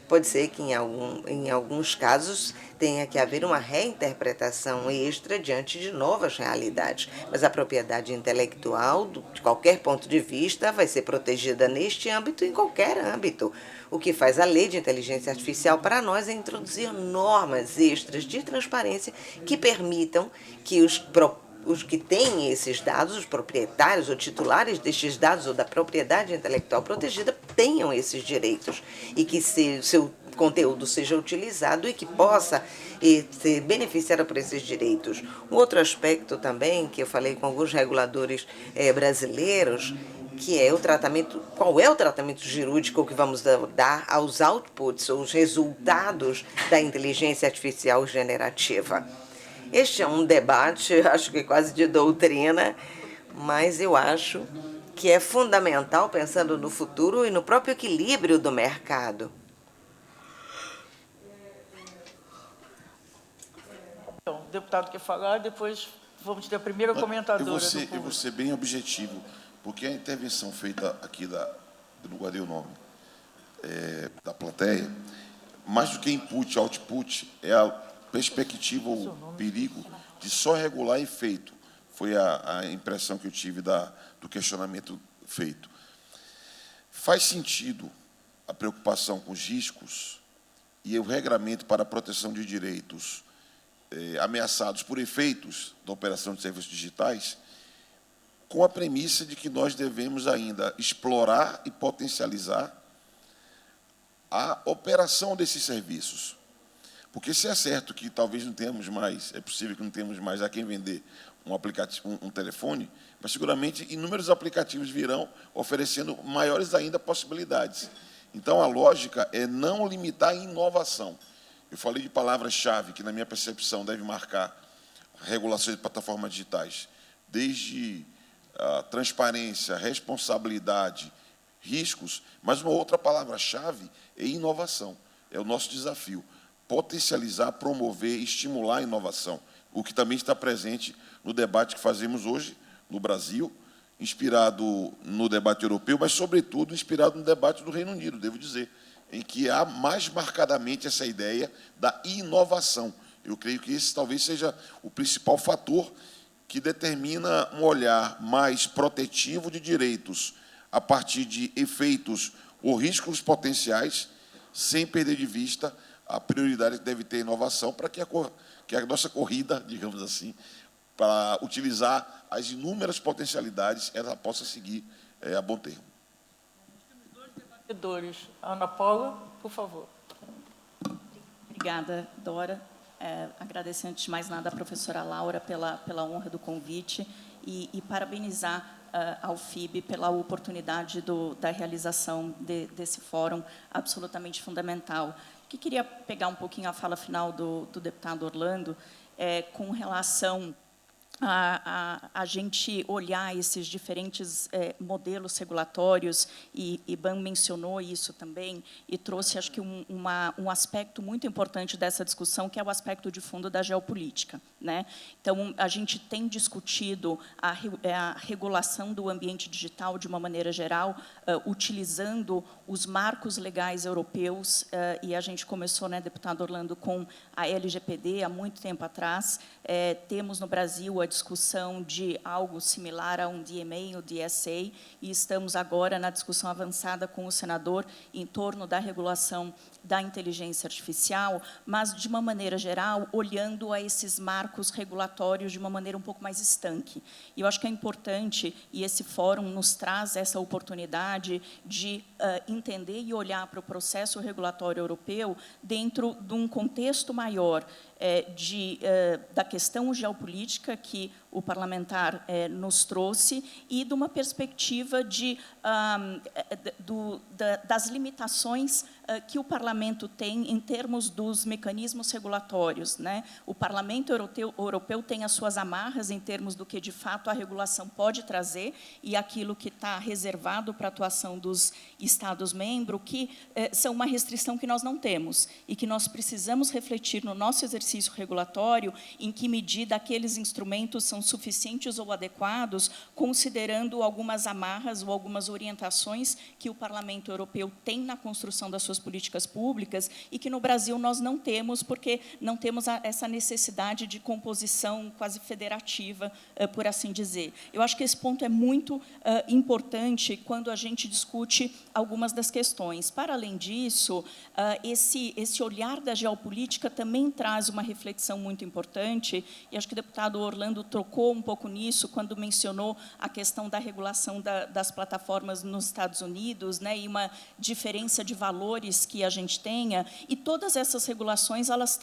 pode ser que em alguns casos tenha que haver uma reinterpretação extra diante de novas realidades. Mas a propriedade intelectual, de qualquer ponto de vista, vai ser protegida neste âmbito e em qualquer âmbito. O que faz a lei de inteligência artificial para nós é introduzir normas extras de transparência que permitam que os que têm esses dados, os proprietários ou titulares destes dados ou da propriedade intelectual protegida, tenham esses direitos e que seu conteúdo seja utilizado e que possa ser beneficiado por esses direitos. Um outro aspecto também, que eu falei com alguns reguladores brasileiros, que é o tratamento, qual é o tratamento jurídico que vamos dar aos outputs, os resultados da inteligência artificial generativa. Este é um debate, acho que quase de doutrina, mas eu acho que é fundamental, pensando no futuro e no próprio equilíbrio do mercado. Então, o deputado quer falar, depois vamos ter a primeira comentadora. Eu vou ser bem objetivo, porque a intervenção feita aqui eu não guardei o nome, da plateia, mais do que input, output, é a perspectiva, o perigo de só regular efeito. Foi a impressão que eu tive do questionamento feito. Faz sentido a preocupação com os riscos e o regramento para a proteção de direitos ameaçados por efeitos da operação de serviços digitais, com a premissa de que nós devemos ainda explorar e potencializar a operação desses serviços. Porque se é certo que talvez não tenhamos mais, é possível que não tenhamos mais a quem vender um aplicativo, um telefone, mas seguramente inúmeros aplicativos virão oferecendo maiores ainda possibilidades. Então, a lógica é não limitar a inovação. Eu falei de palavras-chave que, na minha percepção, deve marcar a regulação de plataformas digitais, desde a transparência, responsabilidade, riscos, mas uma outra palavra-chave é inovação. É o nosso desafio. Potencializar, promover, estimular a inovação, o que também está presente no debate que fazemos hoje no Brasil, inspirado no debate europeu, mas, sobretudo, inspirado no debate do Reino Unido, devo dizer, em que há mais marcadamente essa ideia da inovação. Eu creio que esse talvez seja o principal fator que determina um olhar mais protetivo de direitos a partir de efeitos ou riscos potenciais, sem perder de vista a prioridade que deve ter a inovação para que a nossa corrida, digamos assim, para utilizar as inúmeras potencialidades, ela possa seguir a bom termo. Ana Paula, por favor. Obrigada, Dora. Agradecer, antes de mais nada, a professora Laura pela honra do convite e parabenizar ao FIB pela oportunidade da realização desse fórum absolutamente fundamental. Que queria pegar um pouquinho a fala final do deputado Orlando com relação a gente olhar esses diferentes modelos regulatórios, e Ban mencionou isso também, e trouxe, acho que, um aspecto muito importante dessa discussão, que é o aspecto de fundo da geopolítica, né? Então, a gente tem discutido a regulação do ambiente digital de uma maneira geral, utilizando os marcos legais europeus, e a gente começou, né, deputado Orlando, com a LGPD há muito tempo atrás. Temos no Brasil a discussão de algo similar a um DMA, o DSA, e estamos agora na discussão avançada com o senador em torno da regulação da inteligência artificial, mas, de uma maneira geral, olhando a esses marcos regulatórios de uma maneira um pouco mais estanque. E eu acho que é importante, e esse fórum nos traz essa oportunidade de entender e olhar para o processo regulatório europeu dentro de um contexto maior da questão geopolítica que o parlamentar nos trouxe e de uma perspectiva das limitações que o parlamento tem em termos dos mecanismos regulatórios, né? O parlamento europeu tem as suas amarras em termos do que, de fato, a regulação pode trazer e aquilo que está reservado para a atuação dos Estados-membros, que são uma restrição que nós não temos e que nós precisamos refletir no nosso exercício regulatório em que medida aqueles instrumentos são suficientes ou adequados, considerando algumas amarras ou algumas orientações que o Parlamento Europeu tem na construção das suas políticas públicas e que no Brasil nós não temos, porque não temos essa necessidade de composição quase federativa, por assim dizer. Eu acho que esse ponto é muito importante quando a gente discute algumas das questões. Para além disso, esse olhar da geopolítica também traz uma reflexão muito importante, e acho que o deputado Orlando trocou um pouco nisso quando mencionou a questão da regulação das plataformas nos Estados Unidos, né, e uma diferença de valores que a gente tenha, e todas essas regulações elas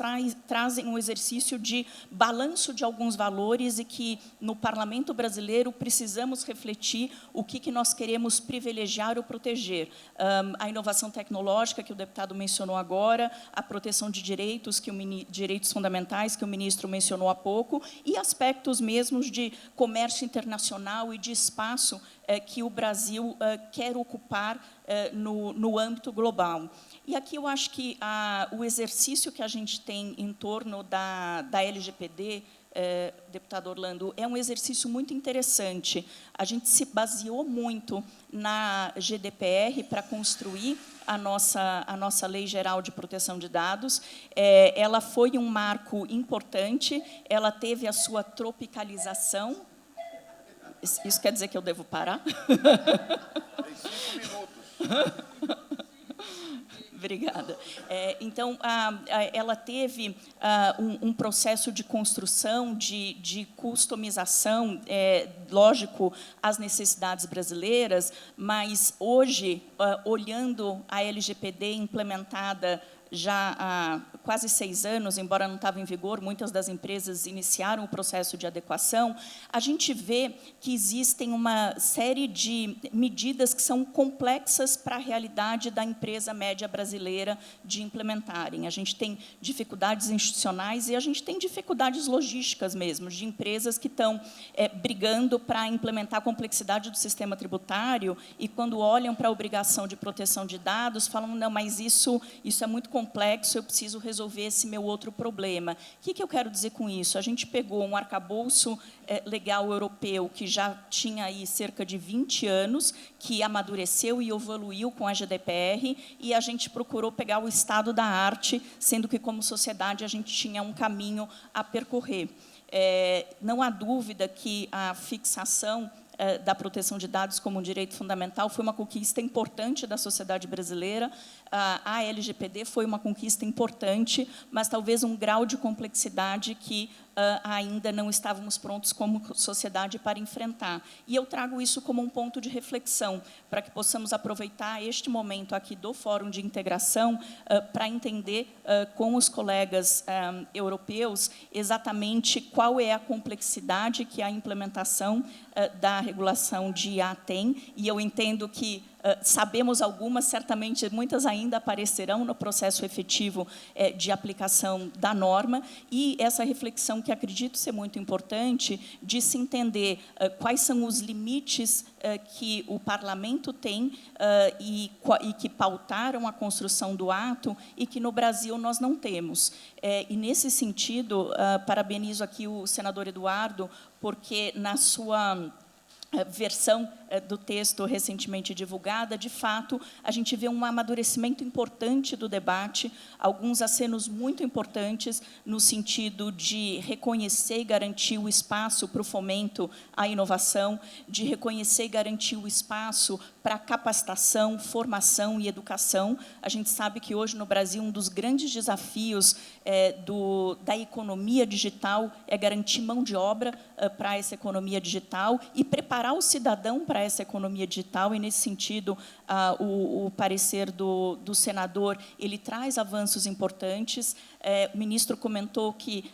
trazem um exercício de balanço de alguns valores e que, no Parlamento brasileiro, precisamos refletir o que nós queremos privilegiar ou proteger. A inovação tecnológica, que o deputado mencionou agora, a proteção de direitos, direitos fundamentais, que o ministro mencionou há pouco, e aspectos mesmos de comércio internacional e de espaço que o Brasil quer ocupar no âmbito global. E aqui eu acho que o exercício que a gente tem em torno da LGPD, deputado Orlando, é um exercício muito interessante. A gente se baseou muito na GDPR para construir a nossa Lei Geral de Proteção de Dados. Ela foi um marco importante, ela teve a sua tropicalização. Isso quer dizer que eu devo parar? Tem 5 minutos. Obrigada. Então, ela teve um processo de construção, de customização, lógico, às necessidades brasileiras, mas hoje, olhando a LGPD implementada já há quase 6 anos, embora não estava em vigor, muitas das empresas iniciaram o processo de adequação, a gente vê que existem uma série de medidas que são complexas para a realidade da empresa média brasileira de implementarem. A gente tem dificuldades institucionais e a gente tem dificuldades logísticas mesmo, de empresas que estão brigando para implementar a complexidade do sistema tributário e, quando olham para a obrigação de proteção de dados, falam, não, mas isso é muito complexo, eu preciso resolver esse meu outro problema. O que eu quero dizer com isso? A gente pegou um arcabouço legal europeu que já tinha aí cerca de 20 anos, que amadureceu e evoluiu com a GDPR, e a gente procurou pegar o estado da arte, sendo que, como sociedade, a gente tinha um caminho a percorrer. Não há dúvida que a fixação da proteção de dados como um direito fundamental foi uma conquista importante da sociedade brasileira. A LGPD foi uma conquista importante, mas talvez um grau de complexidade que ainda não estávamos prontos como sociedade para enfrentar. E eu trago isso como um ponto de reflexão, para que possamos aproveitar este momento aqui do Fórum de Integração para entender com os colegas europeus exatamente qual é a complexidade que a implementação da regulação de IA tem, e eu entendo que sabemos algumas, certamente muitas ainda aparecerão no processo efetivo de aplicação da norma, e essa reflexão que acredito ser muito importante de se entender quais são os limites que o parlamento tem e que pautaram a construção do ato e que no Brasil nós não temos. E, nesse sentido, parabenizo aqui o senador Eduardo, porque na sua versão do texto recentemente divulgada, de fato, a gente vê um amadurecimento importante do debate, alguns acenos muito importantes no sentido de reconhecer e garantir o espaço para o fomento à inovação, de reconhecer e garantir o espaço para capacitação, formação e educação. A gente sabe que hoje no Brasil um dos grandes desafios da economia digital é garantir mão de obra para essa economia digital e preparar o cidadão para essa economia digital, e, nesse sentido, o parecer do senador, ele traz avanços importantes. O ministro comentou que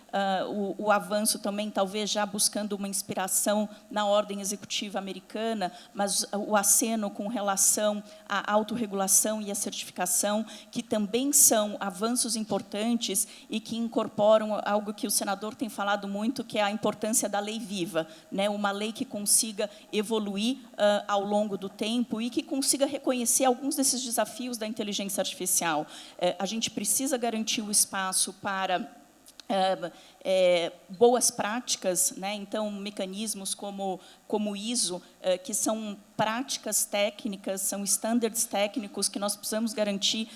o avanço também, talvez já buscando uma inspiração na ordem executiva americana, mas o aceno com relação à autorregulação e à certificação, que também são avanços importantes e que incorporam algo que o senador tem falado muito, que é a importância da lei viva, né? Uma lei que consiga evoluir ao longo do tempo e que consiga reconhecer alguns desses desafios da inteligência artificial. A gente precisa garantir o espaço para boas práticas, né? Então, mecanismos como o ISO, que são práticas técnicas, são estándares técnicos que nós precisamos garantir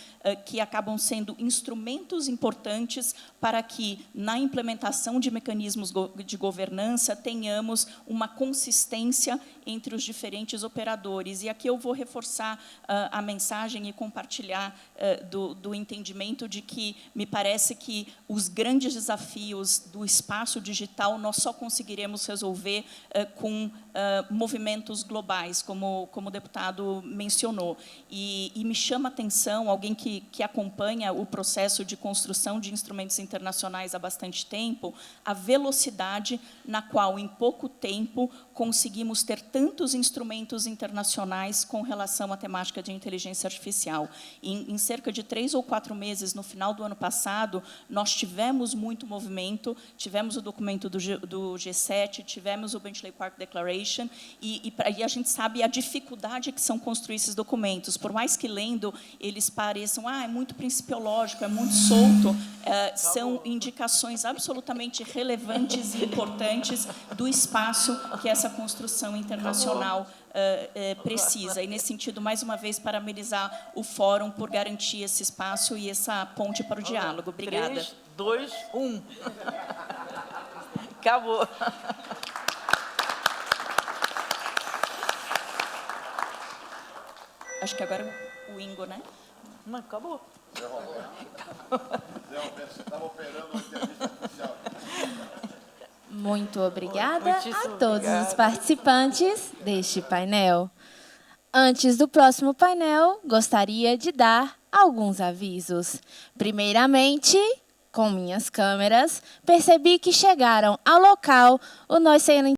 que acabam sendo instrumentos importantes para que, na implementação de mecanismos de governança, tenhamos uma consistência entre os diferentes operadores. E aqui eu vou reforçar a mensagem e compartilhar do entendimento de que me parece que os grandes desafios do espaço digital nós só conseguiremos resolver com movimentos globais, como o deputado mencionou. E me chama a atenção, alguém que acompanha o processo de construção de instrumentos internacionais há bastante tempo, a velocidade na qual, em pouco tempo, conseguimos ter tantos instrumentos internacionais com relação à temática de inteligência artificial. Em cerca de 3 ou 4 meses, no final do ano passado, nós tivemos muito movimento, tivemos o documento do G7, tivemos o Bletchley Park Declaration, e a gente sabe a dificuldade que são construir esses documentos. Por mais que lendo eles pareçam, é muito principiológico, é muito solto, são indicações absolutamente relevantes e importantes do espaço que essa construção internacional precisa. E, nesse sentido, mais uma vez, parabenizar o Fórum por garantir esse espaço e essa ponte para o diálogo. Obrigada. 3, 2, 1. Acabou. Acho que agora o Ingo, né? Não, acabou. Estava operando uma inteligência artificial. Muito obrigada a todos os participantes deste painel. Antes do próximo painel, gostaria de dar alguns avisos. Primeiramente, com minhas câmeras, percebi que chegaram ao local o nosso